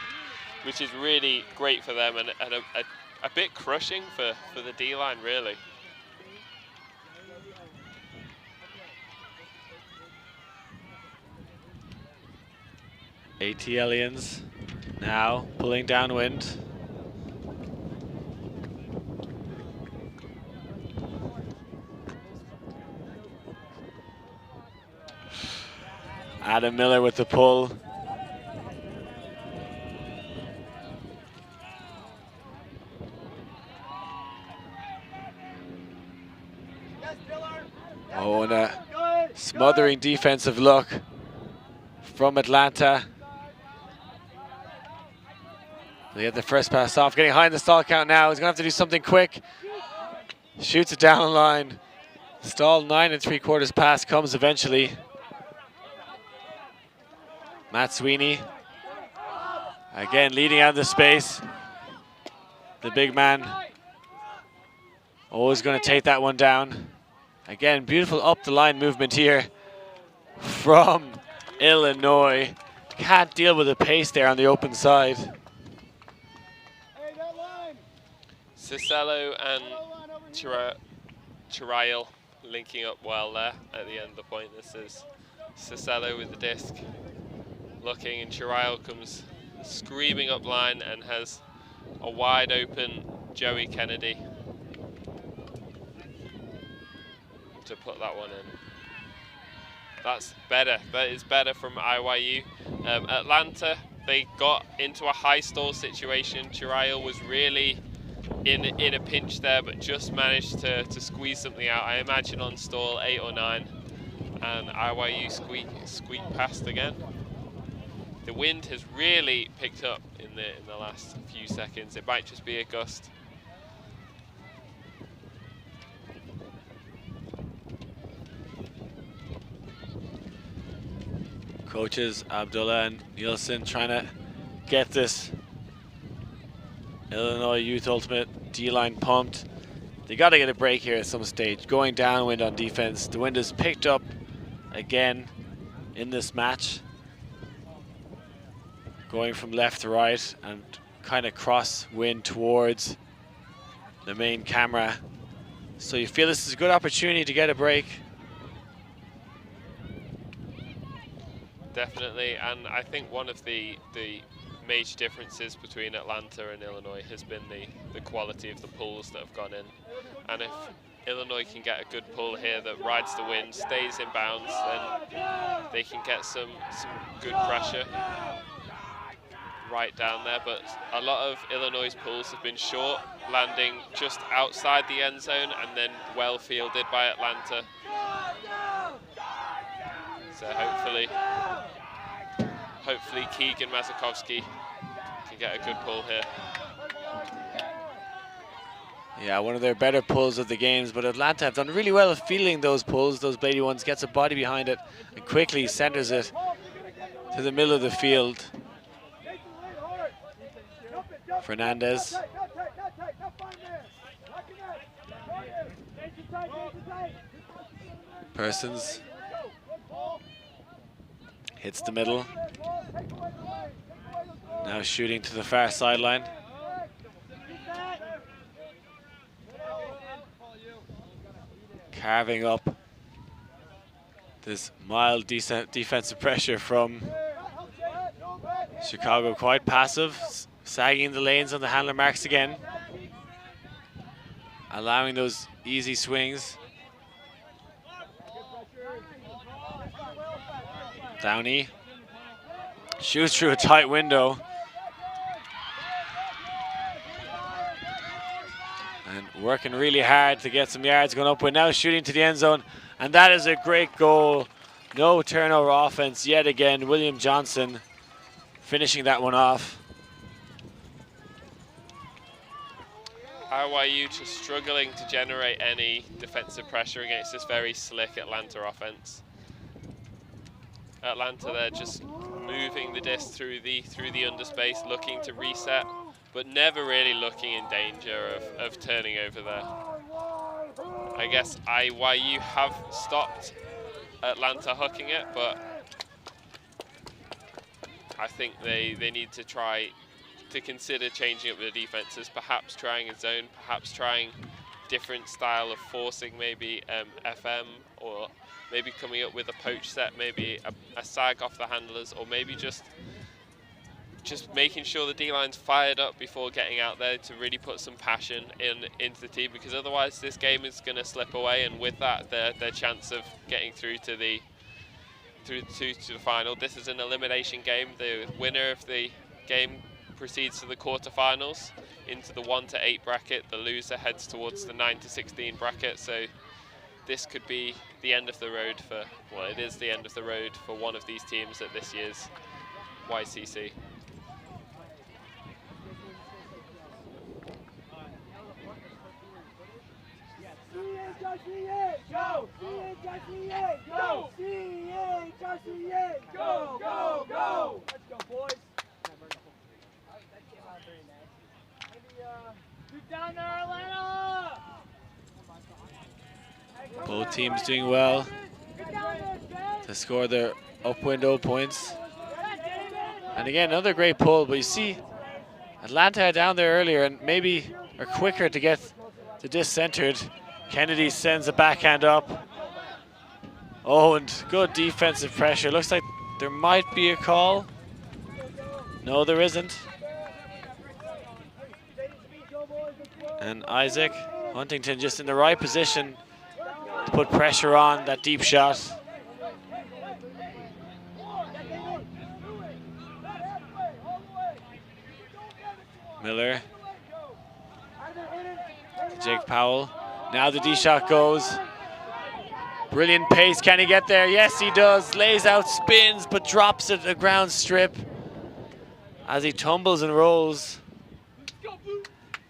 which is really great for them and a bit crushing for the D-line, really. ATLiens now pulling downwind. Adam Miller with the pull. Oh, and a smothering defensive look from Atlanta. They get the first pass off, getting high in the stall count now. He's gonna have to do something quick. Shoots it down the line. Stall 9 3/4 pass comes eventually. Matt Sweeney, again leading out of the space. The big man, always gonna take that one down. Again, beautiful up the line movement here from Illinois. Can't deal with the pace there on the open side. Cisello and Chirail linking up well there at the end of the point. This is Cisello with the disc looking, and Chirail comes screaming up line and has a wide open Joey Kennedy to put that one in. That's better. That is better from IYU. Atlanta, they got into a high stall situation. Chirail was really in a pinch there, but just managed to squeeze something out. I imagine on stall 8 or 9, and IYU squeak past again. The wind has really picked up in the last few seconds. It might just be a gust. Coaches Abdullah and Nielsen trying to get this Illinois Youth Ultimate D-line pumped. They got to get a break here at some stage. Going downwind on defense. The wind has picked up again in this match. Going from left to right and kind of crosswind towards the main camera. So you feel this is a good opportunity to get a break. Definitely, and I think one of the major differences between Atlanta and Illinois has been the quality of the pulls that have gone in. And if Illinois can get a good pull here that rides the wind, stays in bounds, then they can get some good pressure right down there. But a lot of Illinois' pulls have been short, landing just outside the end zone and then well fielded by Atlanta. So hopefully Keegan Mazakowski can get a good pull here. Yeah, one of their better pulls of the games, but Atlanta have done really well at fielding those pulls, those bladey ones, gets a body behind it and quickly centers it to the middle of the field. Fernandez. Persons. Hits the middle. Now shooting to the far sideline. Carving up this mild defensive pressure from Chicago. Quite passive, sagging the lanes on the handler marks again. Allowing those easy swings. Downey shoots through a tight window. And working really hard to get some yards going up. We're now shooting to the end zone. And that is a great goal. No turnover offense yet again. William Johnson finishing that one off. IYU just struggling to generate any defensive pressure against this very slick Atlanta offense. Atlanta, they're just moving the disc through the underspace, looking to reset, but never really looking in danger of turning over there. I guess IYU have stopped Atlanta hooking it, but I think they need to try to consider changing up the defenses, perhaps trying a zone, perhaps trying different style of forcing, maybe FM, or maybe coming up with a poach set, maybe a sag off the handlers, or maybe just making sure the D-line's fired up before getting out there to really put some passion into the team, because otherwise this game is going to slip away, and with that their chance of getting through to the final. This is an elimination game. The winner of the game proceeds to the quarterfinals into the 1 to 8 bracket. The loser heads towards the 9 to 16 bracket. So this could be the end of the road for, well, it is the end of the road for one of these teams at this year's YCC. Go! Go! Go! Go! Let's go, boys. Down there, Atlanta! Both teams doing well to score their up window points. And again, another great pull, but you see Atlanta are down there earlier and maybe are quicker to get the disc centered. Kennedy sends a backhand up. Oh, and good defensive pressure. Looks like there might be a call. No, there isn't. And Isaac Huntington just in the right position to put pressure on that deep shot. Miller. Jake Powell. Now the D shot goes. Brilliant pace. Can he get there? Yes, he does. Lays out, spins, but drops it a ground strip as he tumbles and rolls.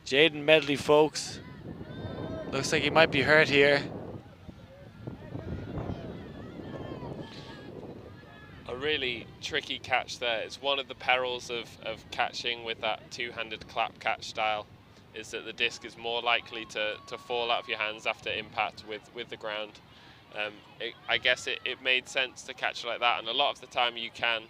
Jaden Medley, folks. Looks like he might be hurt here. A really tricky catch there. It's one of the perils of catching with that two-handed clap catch style, is that the disc is more likely to fall out of your hands after impact with the ground. I guess it made sense to catch it like that, and a lot of the time you can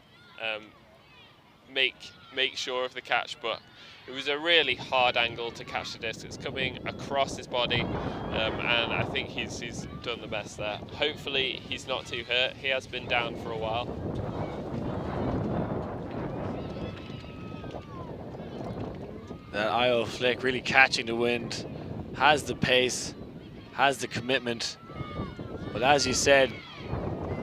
make sure of the catch, but it was a really hard angle to catch the disc. It's coming across his body, and I think he's done the best there. Hopefully he's not too hurt. He has been down for a while. That IO flick really catching the wind, has the pace, has the commitment. But as you said,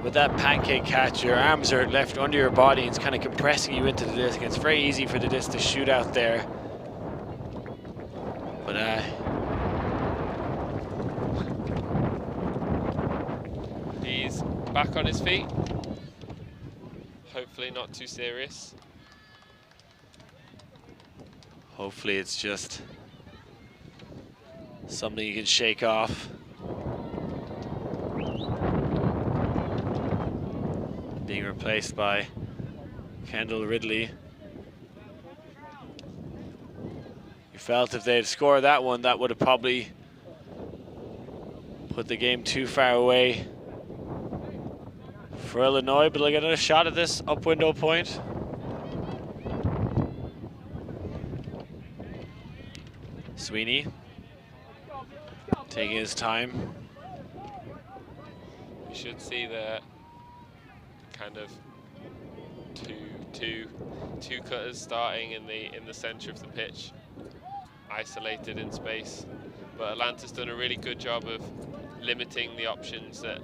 with that pancake catch, your arms are left under your body and it's kind of compressing you into the disc. And it's very easy for the disc to shoot out there. But he's back on his feet. Hopefully not too serious. Hopefully it's just something you can shake off. Being replaced by Kendall Ridley. You felt if they'd scored that one, that would have probably put the game too far away for Illinois, but they'll get another shot at this up window point. Sweeney taking his time. You should see the kind of two cutters starting in the center of the pitch, isolated in space. But Atlanta's done a really good job of limiting the options that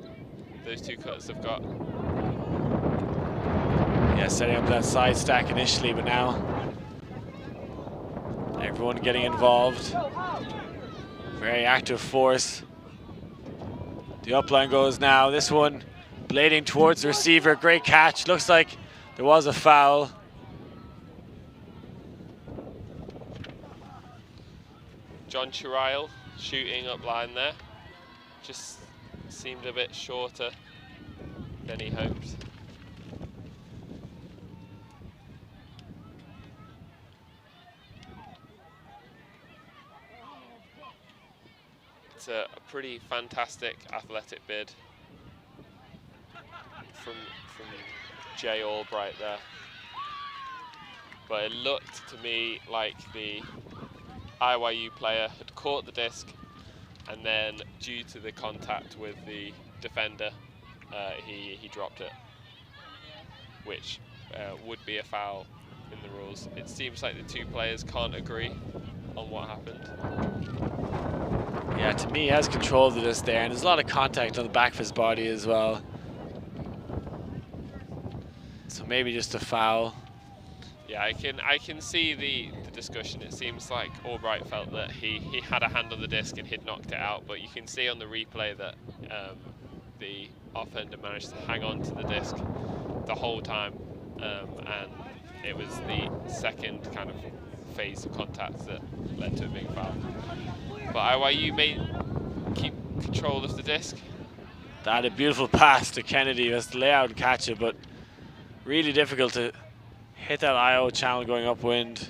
those two cutters have got. Yeah, setting up that side stack initially, but now everyone getting involved. Very active force. The upline goes now. This one blading towards the receiver. Great catch. Looks like there was a foul. John Chirail shooting up line there. Just seemed a bit shorter than he hoped. It's a pretty fantastic athletic bid from Jay Albright there. But it looked to me like the IYU player had caught the disc, and then due to the contact with the defender, he dropped it, which would be a foul in the rules. It seems like the two players can't agree on what happened. Yeah, to me, he has control of the disc there, and there's a lot of contact on the back of his body as well. So maybe just a foul. Yeah, I can see the discussion. It seems like Albright felt that he had a hand on the disc and he'd knocked it out, but you can see on the replay that the offender managed to hang on to the disc the whole time, and it was the second kind of phase of contact that led to a big foul. But IYU may keep control of the disc. That had a beautiful pass to Kennedy. He has to lay out and catch it, but really difficult to hit that IO channel going upwind.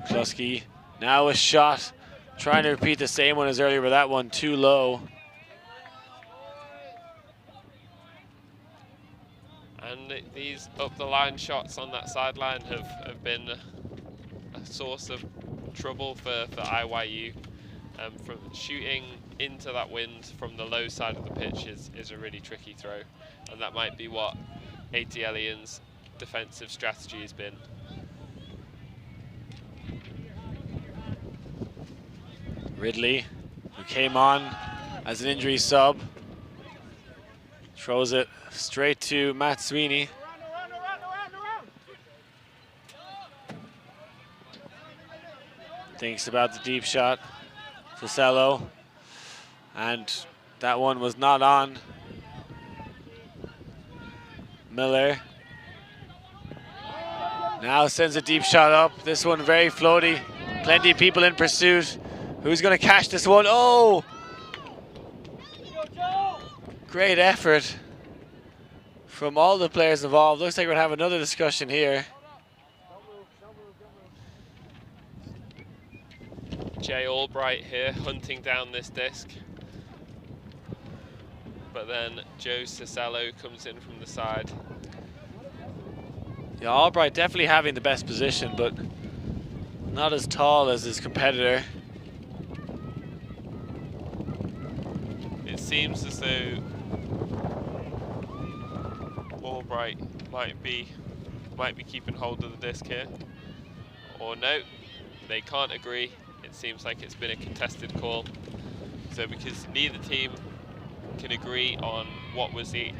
Kluski now a shot, trying to repeat the same one as earlier, but that one too low. And these up the line shots on that sideline have been a source of trouble for IYU. From shooting into that wind from the low side of the pitch is a really tricky throw, and that might be what ATLiens' defensive strategy has been. Ridley, who came on as an injury sub, throws it straight to Matt Sweeney. Thinks about the deep shot. Fusello, and that one was not on. Miller now sends a deep shot up. This one very floaty. Plenty of people in pursuit. Who's going to catch this one? Oh! Great effort from all the players involved. Looks like we're going to have another discussion here. Jay Albright here hunting down this disc. But then Joe Cisello comes in from the side. Yeah, Albright definitely having the best position, but not as tall as his competitor. It seems as though Albright might be keeping hold of the disc here. Or no, they can't agree. It seems like it's been a contested call. So because neither team can agree on what was the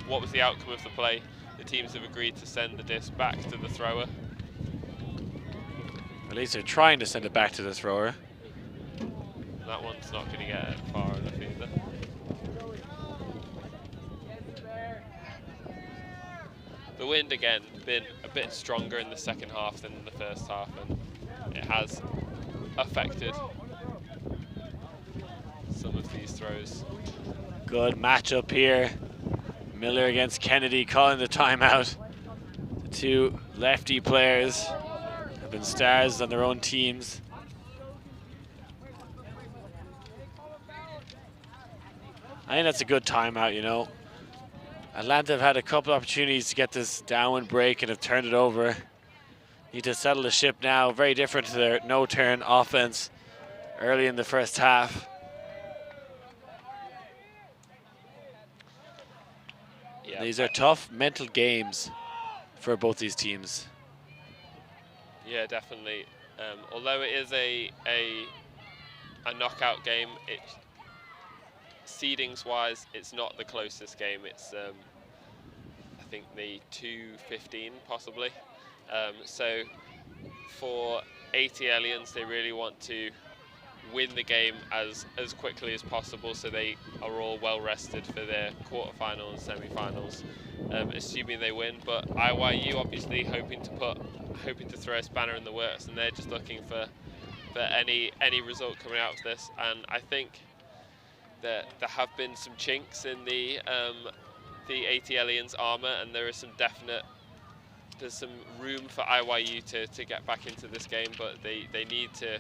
outcome of the play, the teams have agreed to send the disc back to the thrower. At least they're trying to send it back to the thrower. That one's not going to get far enough either. The wind again been a bit stronger in the second half than in the first half, and it has affected some of these throws. Good matchup here. Miller against Kennedy calling the timeout. The two lefty players have been stars on their own teams. I think that's a good timeout, you know. Atlanta have had a couple opportunities to get this downwind break and have turned it over. Need to settle the ship now. Very different to their no-turn offense early in the first half. Yeah, these are tough mental games for both these teams. Yeah, definitely. Although it is a knockout game, seedings-wise, it's not the closest game. It's I think the 2-15 possibly. So for ATLiens, they really want to win the game as quickly as possible, so they are all well rested for their quarterfinal and semi-finals, assuming they win. But IYU obviously hoping to throw a spanner in the works, and they're just looking for any result coming out of this. And I think that there have been some chinks in the ATLiens armor, and there's some room for IYU to get back into this game, but they need to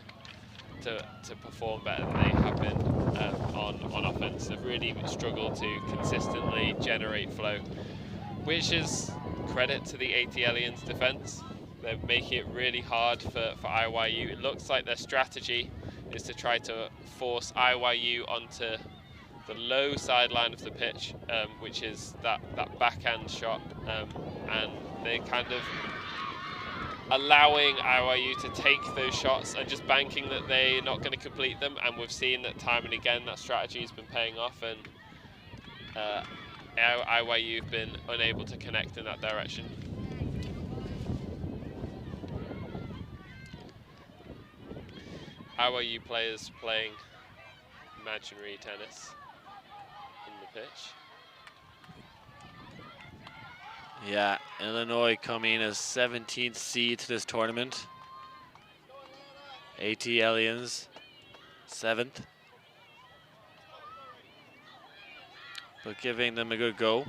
perform better than they have been on offense. They've really struggled to consistently generate flow, which is credit to the ATLiens defense. They're making it really hard for IYU. It looks like their strategy is to try to force IYU onto the low sideline of the pitch, which is that backhand shot, and they kind of allowing IYU to take those shots and just banking that they're not going to complete them. And we've seen that time and again that strategy has been paying off, and IYU have been unable to connect in that direction. IYU players playing imaginary tennis in the pitch. Yeah, Illinois coming as 17th seed to this tournament. ATLiens 7th. But giving them a good go.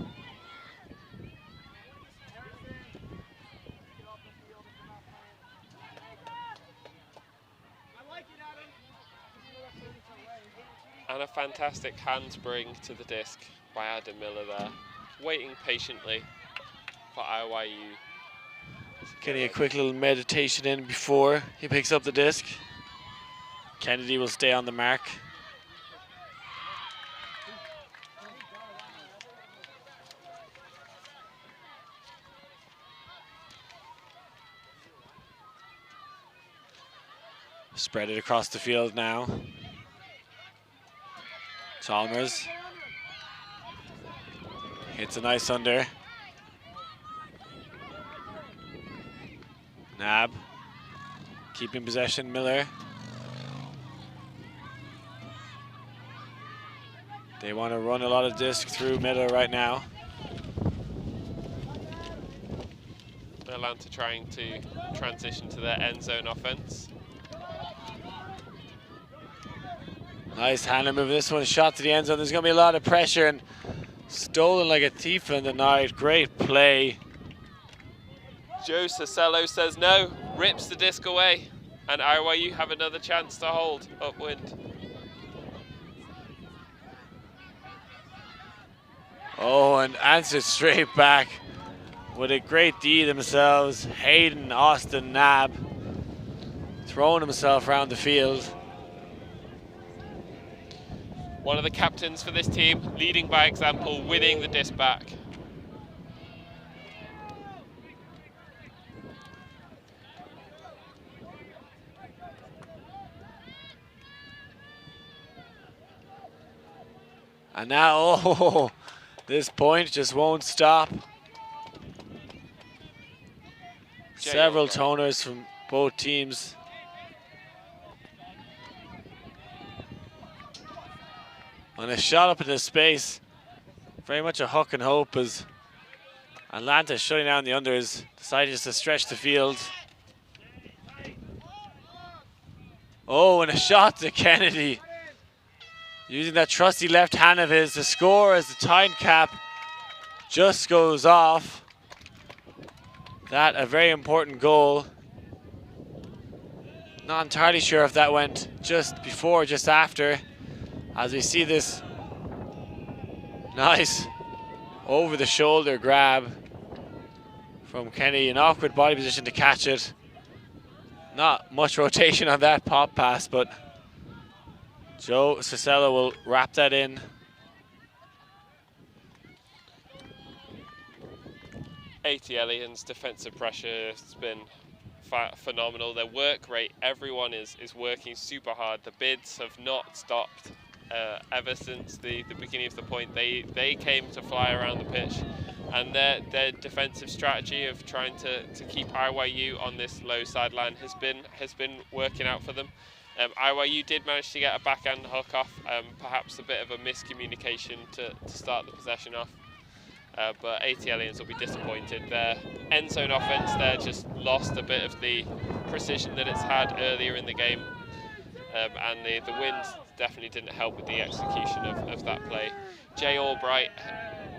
And a fantastic handspring to the disc by Adam Miller there, waiting patiently for IYU. Getting a quick little meditation in before he picks up the disc. Kennedy will stay on the mark. Spread it across the field now. Chalmers hits a nice under. Nab keeping possession, Miller. They want to run a lot of disc through Miller right now. Atlanta trying to transition to their end zone offense. Nice handler move. This one shot to the end zone. There's going to be a lot of pressure and stolen like a thief in the night. Great play. Joe Cisello says no, rips the disc away, and IYU have another chance to hold upwind. Oh, and answered straight back with a great D themselves. Hayden Austin Nab throwing himself around the field. One of the captains for this team, leading by example, winning the disc back. And now, oh, this point just won't stop. Several toners from both teams. And a shot up into space. Very much a hook and hope as Atlanta shutting down the unders, decided just to stretch the field. Oh, and a shot to Kennedy. Using that trusty left hand of his to score as the time cap just goes off. That a very important goal. Not entirely sure if that went just before or just after, as we see this nice over the shoulder grab from Kennedy. An awkward body position to catch it. Not much rotation on that pop pass, but Joe Cicella will wrap that in. ATLiens' defensive pressure has been phenomenal. Their work rate, everyone is working super hard. The bids have not stopped ever since the beginning of the point. They came to fly around the pitch, and their defensive strategy of trying to keep IYU on this low sideline has been working out for them. IYU did manage to get a backhand hook off, perhaps a bit of a miscommunication to start the possession off. But ATLiens will be disappointed. Their end zone offense there just lost a bit of the precision that it's had earlier in the game. And the wind definitely didn't help with the execution of that play. Jay Albright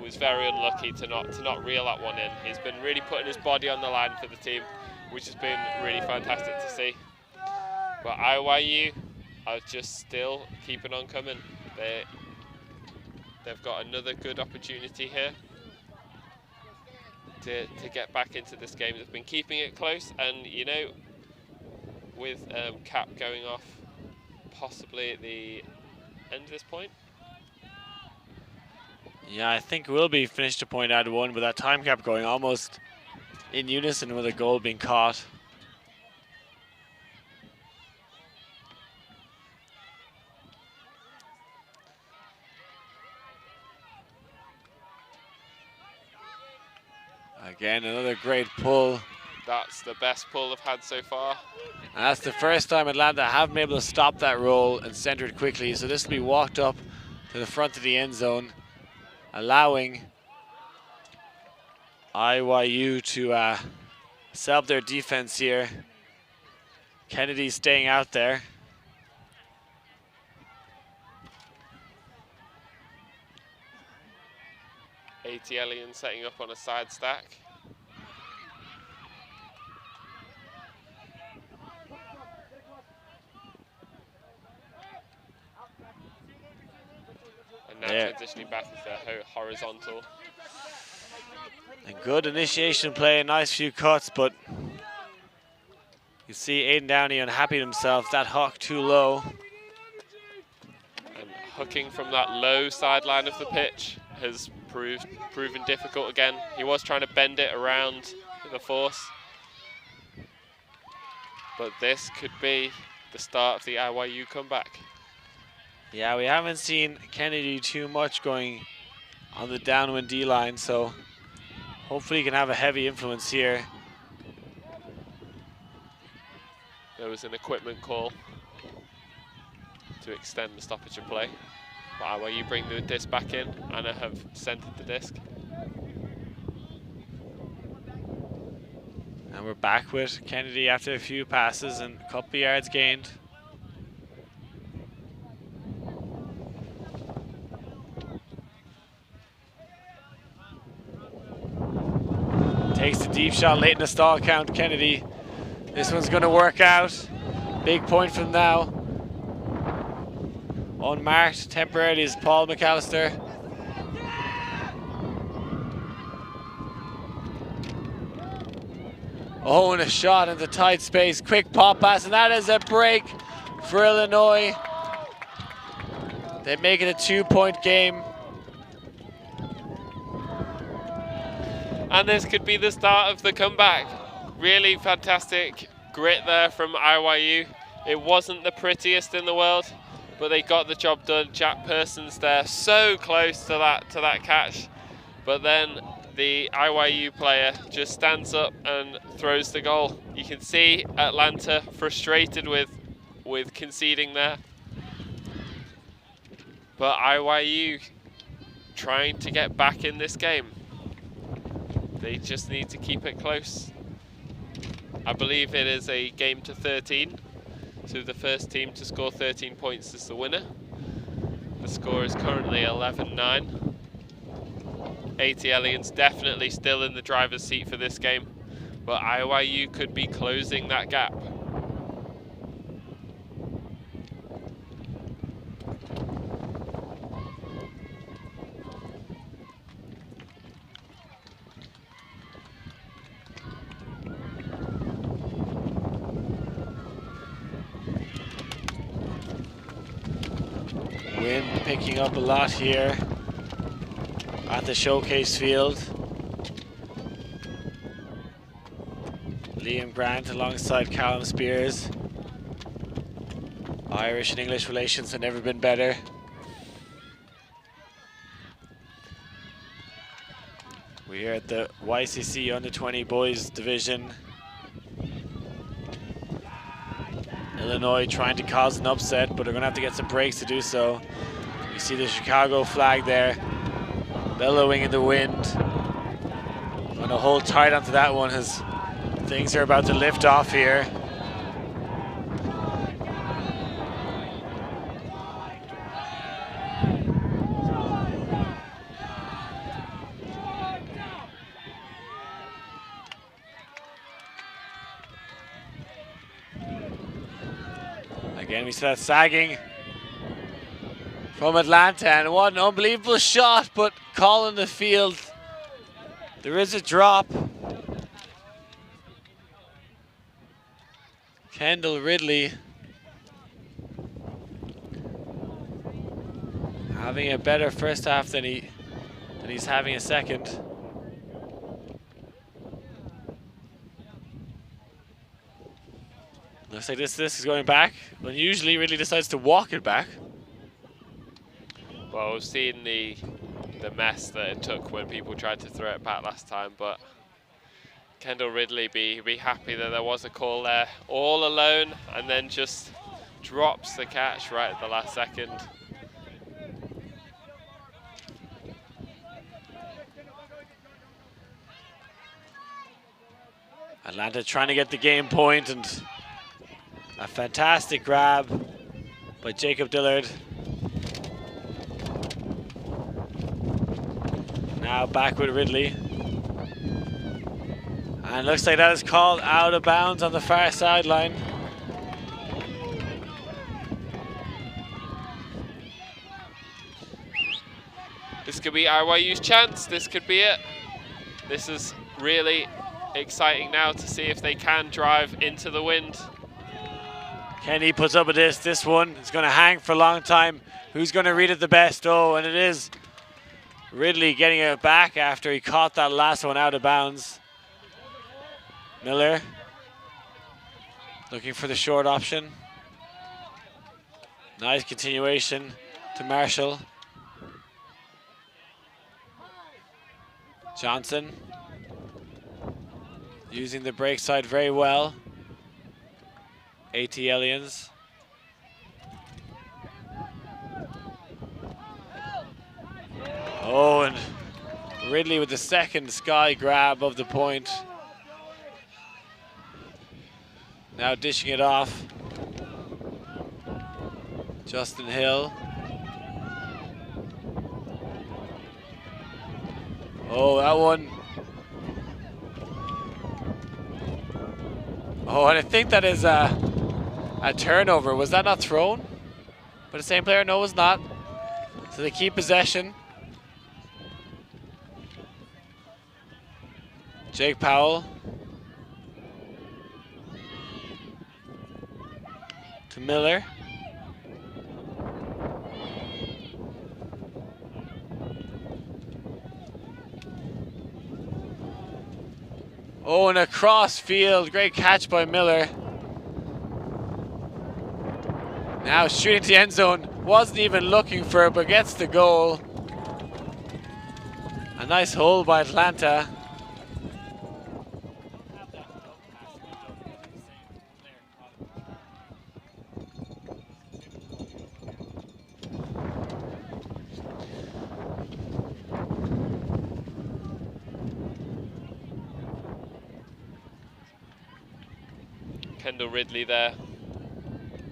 was very unlucky to not reel that one in. He's been really putting his body on the line for the team, which has been really fantastic to see. But IYU are just still keeping on coming. They've got another good opportunity here to get back into this game. They've been keeping it close, and you know, with cap going off possibly at the end of this point. Yeah, I think we'll be finished to point out one with that time cap going almost in unison with a goal being caught. Again, another great pull. That's the best pull they've had so far. And that's the first time Atlanta haven't been able to stop that roll and center it quickly. So this will be walked up to the front of the end zone, allowing IYU to set up their defense here. Kennedy staying out there. ATLiens setting up on a side stack. And now transitioning back into their horizontal. A good initiation play, a nice few cuts, but you see Aiden Downey unhappy with himself. That hook too low. And hooking from that low sideline of the pitch has proven difficult again. He was trying to bend it around with a force, but this could be the start of the IYU comeback. Yeah, we haven't seen Kennedy too much going on the downwind D line, so hopefully he can have a heavy influence here. There was an equipment call to extend the stoppage of play. But IYU bring the disc back in and have centered the disc. And we're back with Kennedy after a few passes and a couple yards gained. Takes the deep shot late in the stall count, Kennedy. This one's gonna work out. Big point from now. Unmarked temporarily is Paul McAllister. Oh, and a shot into tight space. Quick pop pass, and that is a break for Illinois. They make it a 2-point game. And this could be the start of the comeback. Really fantastic grit there from IYU. It wasn't the prettiest in the world, but they got the job done. Jack Persons there, so close to that catch. But then the IYU player just stands up and throws the goal. You can see Atlanta frustrated with conceding there. But IYU trying to get back in this game. They just need to keep it close. I believe it is a game to 13. So the first team to score 13 points is the winner. The score is currently 11-9. ATLiens definitely still in the driver's seat for this game, but IYU could be closing that gap. Wind picking up a lot here at the showcase field. Liam Grant alongside Callum Spears. Irish and English relations have never been better. We're here at the YCC Under-20 Boys Division. Illinois trying to cause an upset, but they're going to have to get some breaks to do so. You see the Chicago flag there, bellowing in the wind. Going to hold tight onto that one as things are about to lift off here. Again, we see that sagging from Atlanta, and what an unbelievable shot, but calling the field. There is a drop. Kendall Ridley having a better first half than he's having a second. Looks like this is going back. Unusually, Ridley decides to walk it back. Well, we've seen the mess that it took when people tried to throw it back last time, but Kendall Ridley be happy that there was a call there, all alone, and then just drops the catch right at the last second. Atlanta trying to get the game point, and a fantastic grab by Jacob Dillard. Now back with Ridley. And looks like that is called out of bounds on the far sideline. This could be IYU's chance. This could be it. This is really exciting now to see if they can drive into the wind. Kenny puts up with this. This one is going to hang for a long time. Who's going to read it the best? Oh, and it is Ridley getting it back after he caught that last one out of bounds. Miller looking for the short option. Nice continuation to Marshall. Johnson using the break side very well. ATLiens. Oh, and Ridley with the second sky grab of the point. Now dishing it off. Justin Hill. Oh, that one. Oh, and I think that is a a turnover. Was that not thrown by the same player? No, it was not. So they keep possession. Jake Powell to Miller. Oh, and a cross field. Great catch by Miller. Now shooting to the end zone. Wasn't even looking for it, but gets the goal. A nice hole by Atlanta. Kendall Ridley there,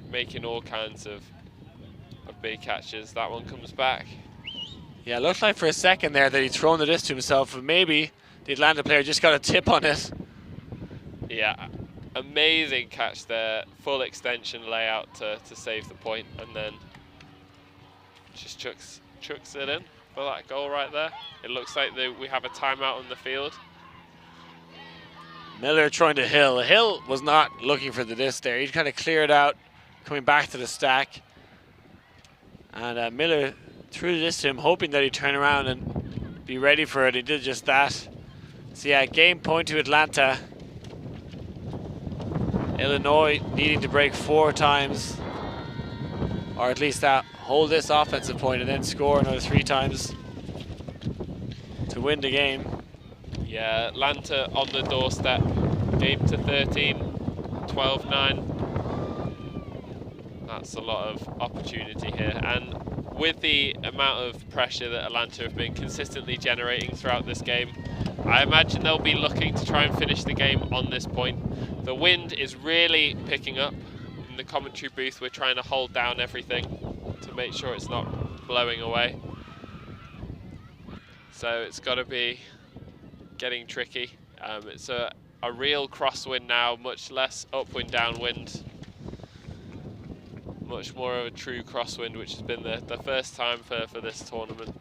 making all kinds of big catches. That one comes back. Yeah, it looked like for a second there that he'd thrown the disc to himself, but maybe the Atlanta player just got a tip on it. Yeah, amazing catch there. Full extension layout to save the point, and then just chucks it in for that goal right there. It looks like we have a timeout on the field. Miller trying to Hill. Hill was not looking for the disc there. He kind of cleared out, coming back to the stack. And Miller threw the disc to him, hoping that he'd turn around and be ready for it. He did just that. So yeah, game point to Atlanta. Illinois needing to break 4 times, or at least hold this offensive point and then score another 3 times to win the game. Yeah, Atlanta on the doorstep, game to 13, 12-9. That's a lot of opportunity here. And with the amount of pressure that Atlanta have been consistently generating throughout this game, I imagine they'll be looking to try and finish the game on this point. The wind is really picking up. In the commentary booth, we're trying to hold down everything to make sure it's not blowing away. So it's got to be getting tricky. It's a real crosswind now, much less upwind, downwind. Much more of a true crosswind, which has been the first time for this tournament.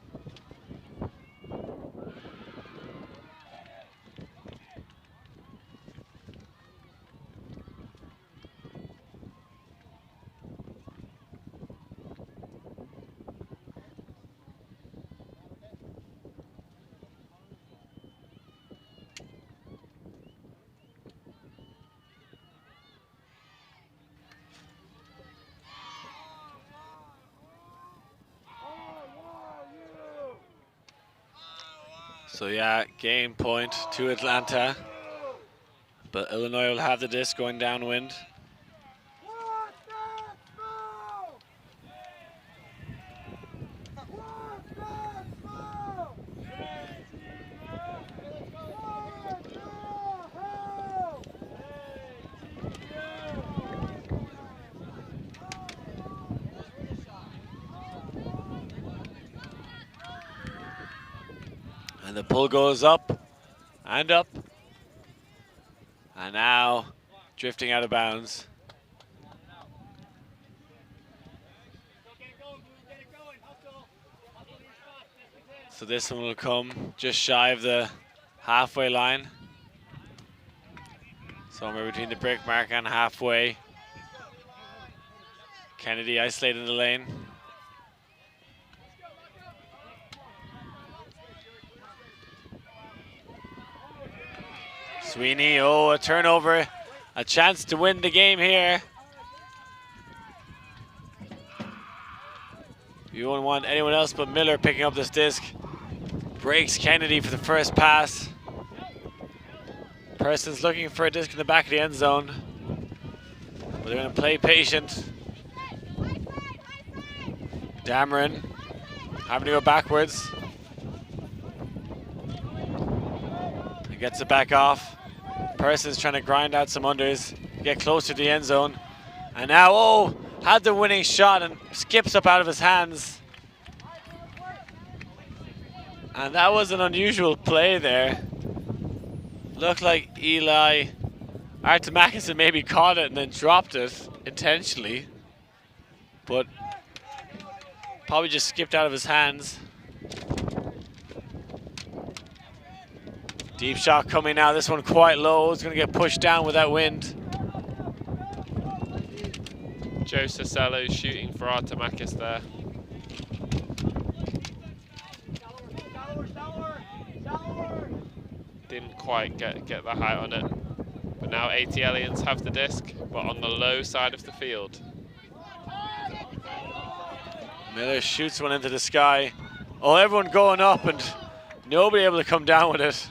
So yeah, game point to Atlanta, but Illinois will have the disc going downwind. And the pull goes up and up. And now drifting out of bounds. So this one will come just shy of the halfway line. Somewhere between the brick mark and halfway. Kennedy isolated in the lane. Sweeney, oh, a turnover, a chance to win the game here. You won't want anyone else but Miller picking up this disc. Breaks Kennedy for the first pass. Person's looking for a disc in the back of the end zone, but they're going to play patient. Dameron having to go backwards. He gets it back off. Person's trying to grind out some unders, get closer to the end zone. And now, oh, had the winning shot and skips up out of his hands. And that was an unusual play there. Looked like Eli Artemakis had maybe caught it and then dropped it. intentionally, but probably just skipped out of his hands. Deep shot coming now, this one quite low. It's going to get pushed down with that wind. Joe Cisello shooting for Artemakis there. Didn't quite get the height on it. But now ATLiens have the disc, but on the low side of the field. Miller shoots one into the sky. Oh, everyone going up and nobody able to come down with it.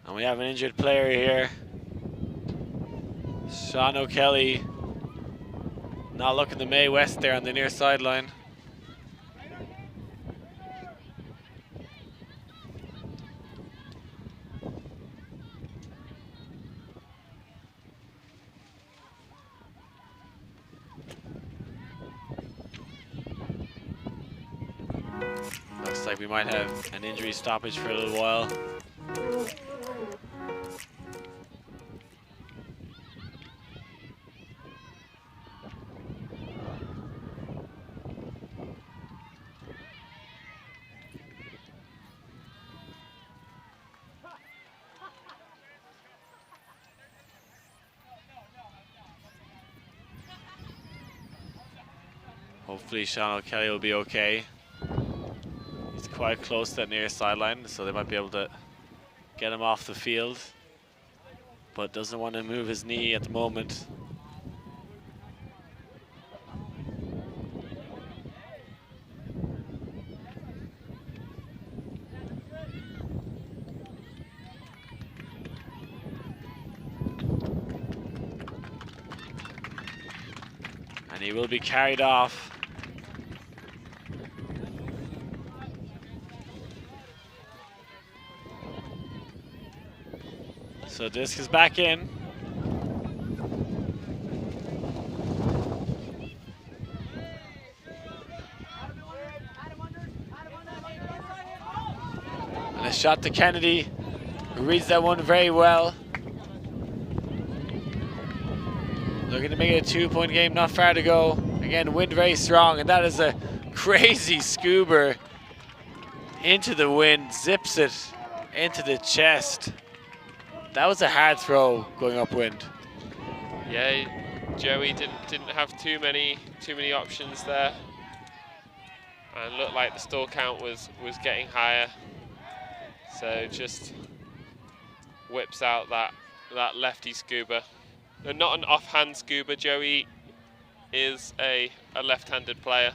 And we have an injured player here. Sean O'Kelly not looking the May West there on the near sideline. Looks like we might have an injury stoppage for a little while. Hopefully Sean O'Kelly will be okay. He's quite close to that near sideline, so they might be able to get him off the field, but doesn't want to move his knee at the moment. And he will be carried off. So disc is back in. And a shot to Kennedy, who reads that one very well. Looking to make it a 2-point game, not far to go. Again, wind very strong, and that is a crazy scuba into the wind, zips it into the chest. That was a hard throw going upwind. Yeah, Joey didn't have too many options there, and looked like the stall count was getting higher. So just whips out that lefty scuba. No, not an offhand scuba. Joey is a left-handed player,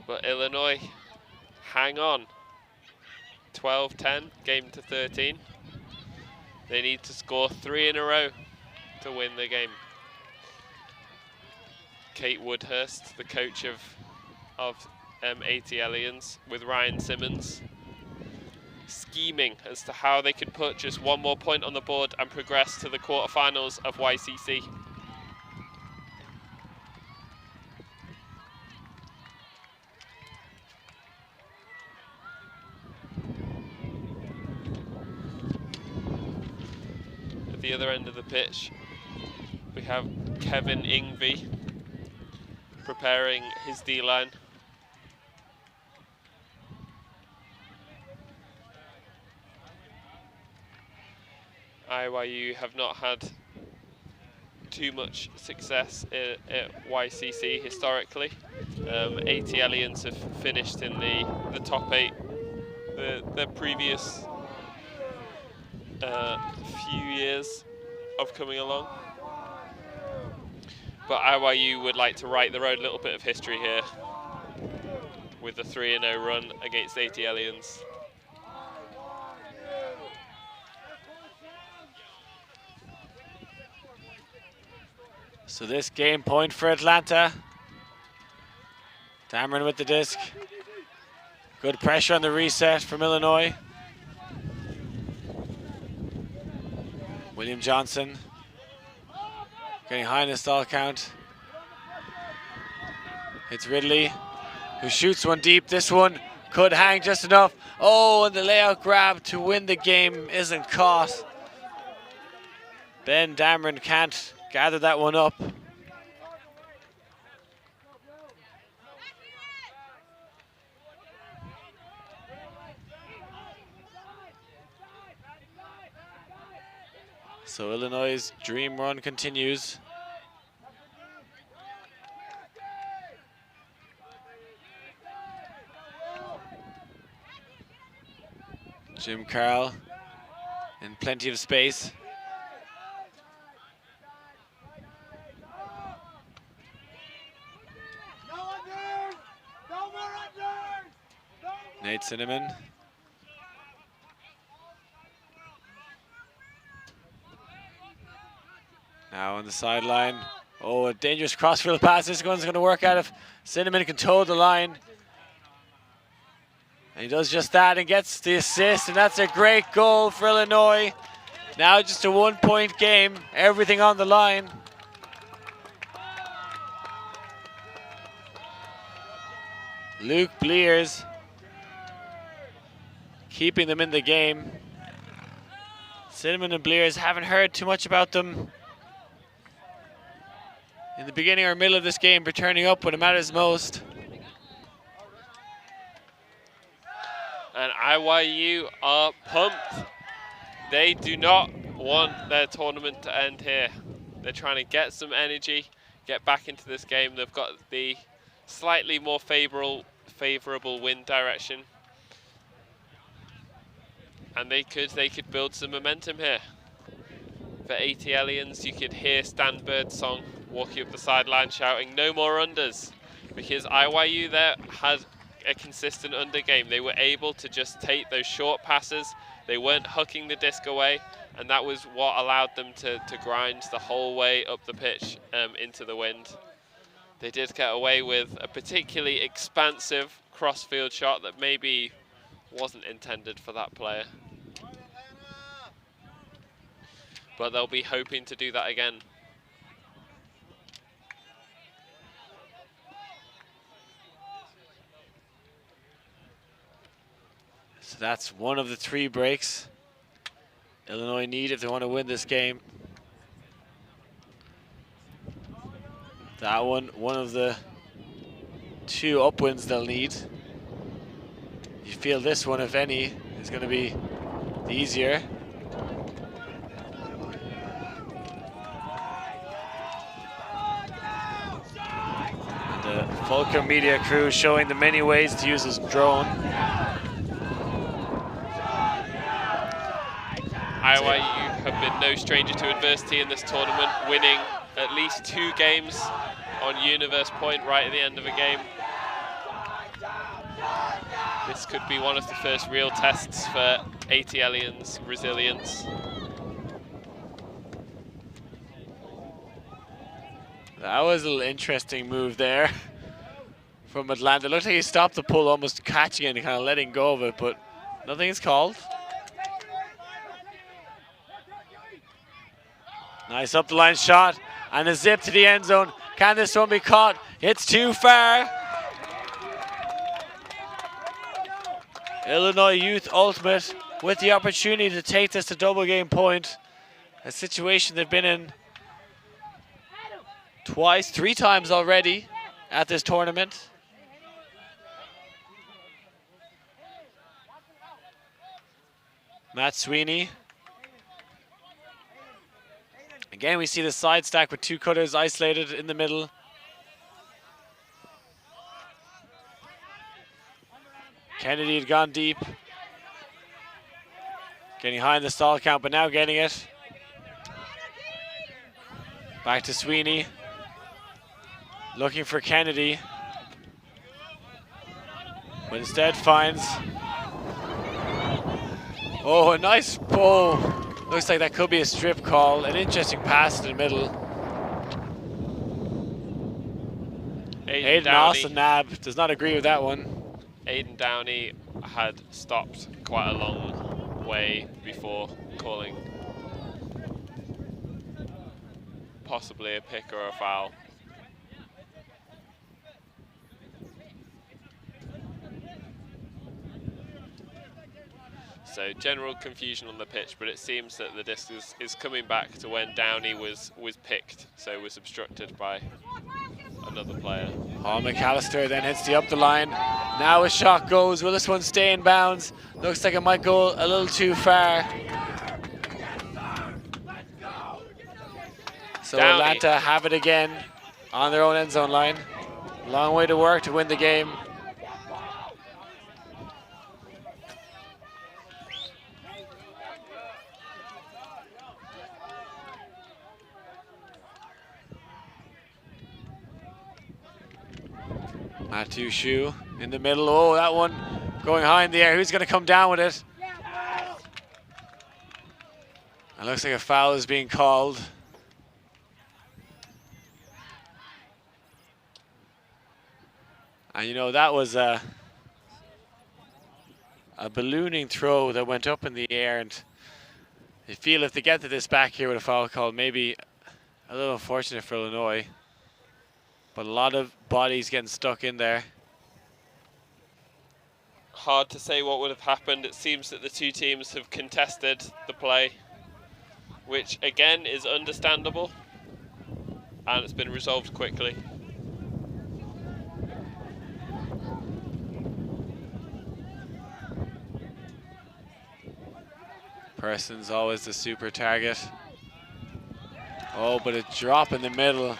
but Illinois hang on. 12-10, game to 13. They need to score 3 in a row to win the game. Kate Woodhurst, the coach of ATLiens, with Ryan Simmons, scheming as to how they could put just one more point on the board and progress to the quarterfinals of YCC. At the other end of the pitch, we have Kevin Ingvey preparing his D-line. IYU have not had too much success at YCC historically. ATLiens have finished in the top 8 the previous few years of coming along. But IYU would like to write their own little bit of history here with the 3-0 run against ATLiens. So this game point for Atlanta. Dameron with the disc. Good pressure on the reset from Illinois. William Johnson getting high in the stall count. It's Ridley who shoots one deep. This one could hang just enough. Oh, and the layout grab to win the game isn't caught. Ben Dameron can't gather that one up. So Illinois' dream run continues. Jim Carroll in plenty of space. Nate Cinnamon. Now on the sideline. Oh, a dangerous crossfield pass. This one's going to work out if Cinnamon can toe the line. And he does just that and gets the assist, and that's a great goal for Illinois. Now just a 1-point game, everything on the line. Luke Blears keeping them in the game. Cinnamon and Blears, haven't heard too much about them in the beginning or middle of this game, but turning up when it matters most. And IYU are pumped. They do not want their tournament to end here. They're trying to get some energy, get back into this game. They've got the slightly more favorable wind direction. And they could build some momentum here. For ATLiens, you could hear Stan Bird's song walking up the sideline shouting, "No more unders," because IYU there had a consistent under game. They were able to just take those short passes. They weren't hucking the disc away, and that was what allowed them to grind the whole way up the pitch into the wind. They did get away with a particularly expansive crossfield shot that maybe wasn't intended for that player. But they'll be hoping to do that again. So that's one of the 3 breaks Illinois need if they want to win this game. That one of the 2 upwinds they'll need. You feel this one, if any, is going to be easier. The Fulcrum Media crew showing the many ways to use this drone. IYU have been no stranger to adversity in this tournament, winning at least 2 games on Universe Point right at the end of a game. This could be one of the first real tests for ATLiens' resilience. That was a little interesting move there from Atlanta. It looked like he stopped the pull, almost catching it and kind of letting go of it, but nothing is called. Nice up the line shot and a zip to the end zone. Can this one be caught? It's too far. Illinois Youth Ultimate with the opportunity to take this to double game point. A situation they've been in twice, 3 times already at this tournament. Matt Sweeney. Again, we see the side stack with 2 cutters isolated in the middle. Kennedy had gone deep. Getting high in the stall count, but now getting it. Back to Sweeney. Looking for Kennedy. But instead finds... Oh, a nice pull. Looks like that could be a strip call. An interesting pass in the middle. Aiden Austin-Nab does not agree with that one. Aiden Downey had stopped quite a long way before calling possibly a pick or a foul. So general confusion on the pitch, but it seems that the disc is coming back to when Downey was picked, so was obstructed by another player. Paul McAllister then hits the up the line. Now a shot goes. Will this one stay in bounds? Looks like it might go a little too far. So Downey. Atlanta have it again on their own end zone line. Long way to work to win the game. Matthew Shue in the middle. Oh, that one going high in the air. Who's going to come down with it? It looks like a foul is being called. And you know, that was a ballooning throw that went up in the air, and I feel if they get to this back here with a foul call, maybe a little unfortunate for Illinois. But a lot of bodies getting stuck in there. Hard to say what would have happened. It seems that the two teams have contested the play, which again is understandable, and it's been resolved quickly. Person's always the super target. Oh, but a drop in the middle.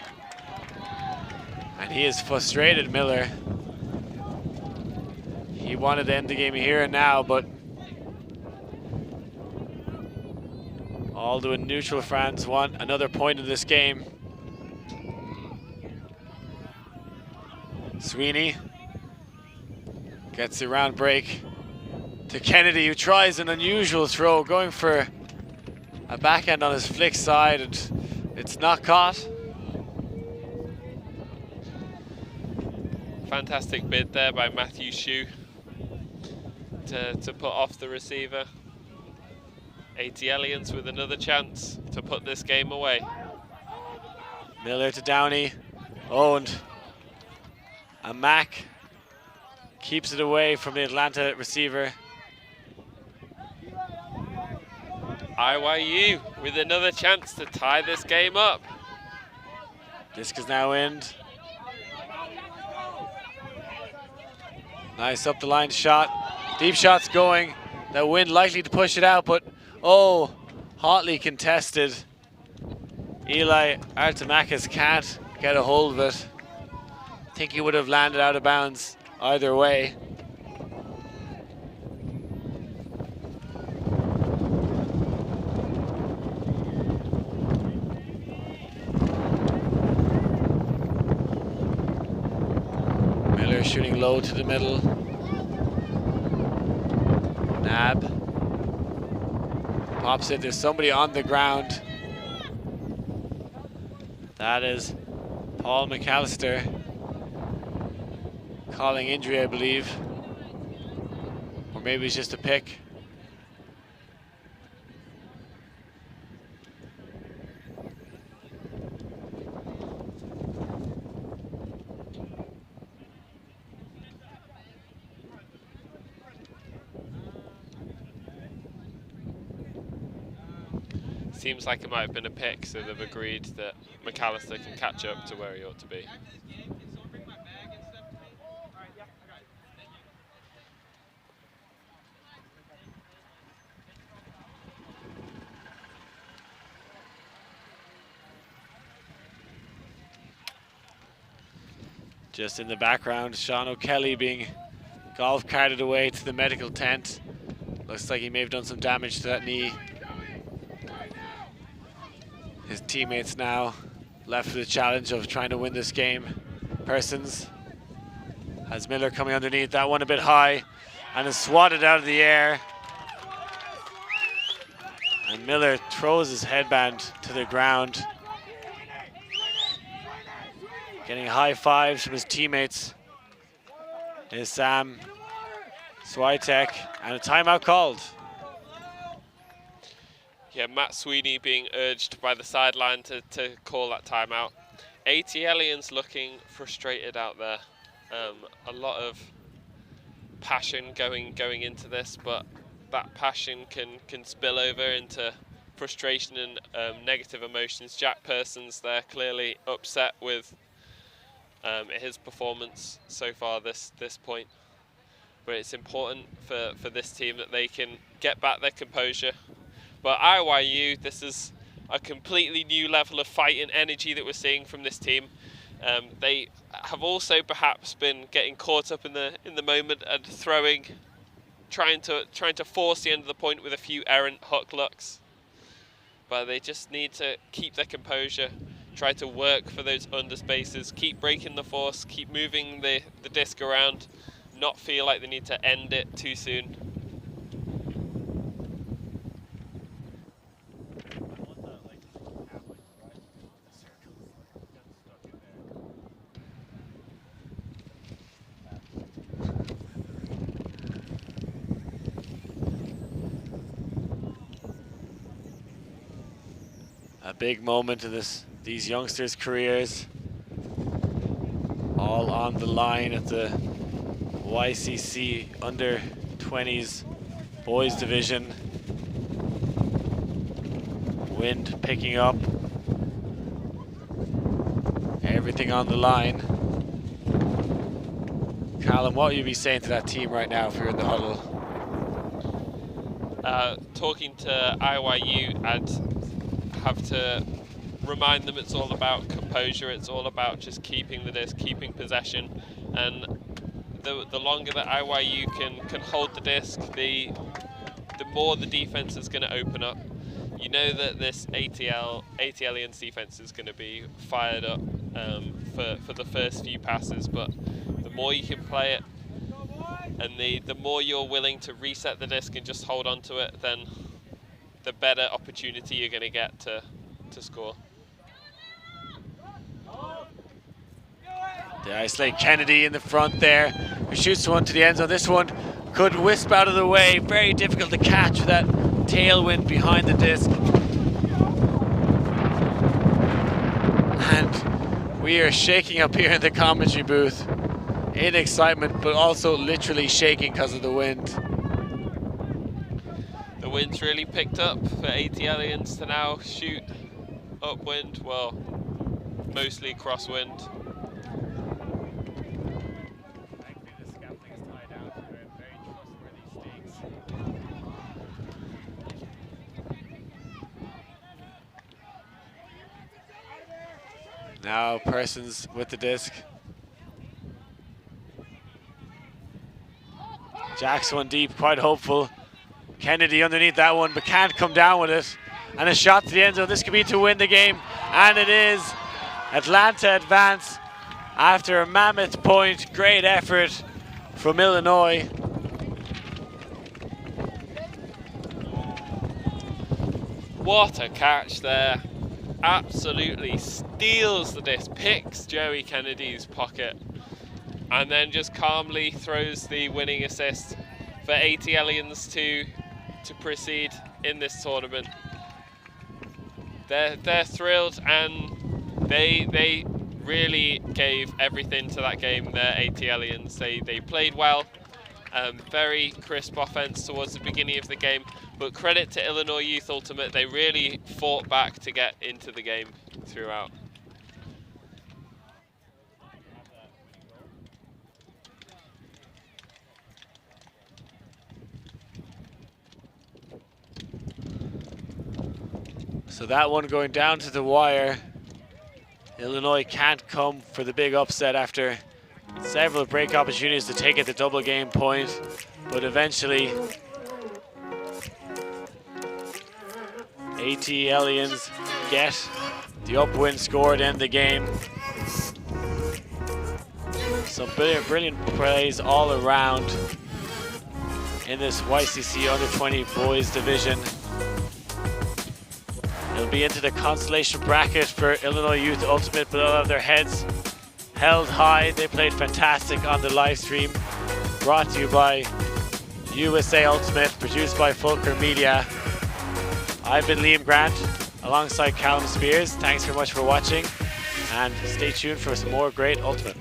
And he is frustrated, Miller. He wanted to end the game here and now, but all the neutral fans want another point in this game. Sweeney gets the round break to Kennedy, who tries an unusual throw, going for a backhand on his flick side, and it's not caught. Fantastic bid there by Matthew Shue to put off the receiver. ATLiens with another chance to put this game away. Miller to Downey. Oh, and a Mack keeps it away from the Atlanta receiver. IYU with another chance to tie this game up. Disc is now in. Nice up the line shot. Deep shot's going. That wind likely to push it out, but oh, hotly contested. Eli Artemakis can't get a hold of it. I think he would have landed out of bounds either way. Miller shooting low to the middle. Nab pops it. There's somebody on the ground. That is Paul McAllister. Calling injury, I believe. Or maybe it's just a pick. Seems like it might have been a pick, so they've agreed that McAllister can catch up to where he ought to be. Just in the background, Sean O'Kelly being golf carted away to the medical tent. Looks like he may have done some damage to that knee. His teammates now left with the challenge of trying to win this game. Persons has Miller coming underneath, that one a bit high, and is swatted out of the air. And Miller throws his headband to the ground. Getting high fives from his teammates is Sam Switek, and a timeout called. Yeah, Matt Sweeney being urged by the sideline to call that timeout. ATLiens looking frustrated out there. A lot of passion going into this, but that passion can spill over into frustration and negative emotions. Jack Person's there clearly upset with his performance so far this point, but it's important for this team that they can get back their composure. But IYU, this is a completely new level of fight and energy that we're seeing from this team. They have also perhaps been getting caught up in the moment and trying to force the end of the point with a few errant hook looks. But they just need to keep their composure, try to work for those under spaces, keep breaking the force, keep moving the disc around, not feel like they need to end it too soon. A big moment in these youngsters' careers. All on the line at the YCC under 20s boys division. Wind picking up. Everything on the line. Callum, what would you be saying to that team right now if you're in the huddle? Talking to IYU, I'd have to remind them it's all about composure, it's all about just keeping the disc, keeping possession, and the longer that IYU can hold the disc, the more the defense is going to open up. You know that this ATLiens defense is going to be fired up for the first few passes, but the more you can play it and the more you're willing to reset the disc and just hold on to it, then the better opportunity you're going to get to score. They isolate Kennedy in the front there, who shoots one to the end zone. This one could wisp out of the way. Very difficult to catch with that tailwind behind the disc. And we are shaking up here in the commentary booth in excitement, but also literally shaking because of the wind. The wind's really picked up for ATLiens to now shoot upwind, well, mostly crosswind. Now Persons with the disc. Jack's one deep, quite hopeful. Kennedy underneath that one, but can't come down with it. And a shot to the end zone. This could be to win the game, and it is. Atlanta advance after a mammoth point. Great effort from Illinois. What a catch there. Absolutely steals the disc, picks Joey Kennedy's pocket, and then just calmly throws the winning assist for ATLiens to proceed in this tournament. They're thrilled, and they really gave everything to that game. They're ATLiens. They played well. Very crisp offense towards the beginning of the game, but credit to Illinois Youth Ultimate, they really fought back to get into the game throughout. So that one going down to the wire. Illinois can't come for the big upset after several break opportunities to take it to double game point, but eventually ATLiens get the upwind score to end the game. Some brilliant plays all around in this YCC under 20 boys division. It'll be into the consolation bracket for Illinois Youth Ultimate, but they'll have their heads held high. They played fantastic on the live stream, brought to you by USA Ultimate, produced by Fulcrum Media. I've been Liam Grant alongside Callum Spears. Thanks very much for watching, and stay tuned for some more great Ultimate.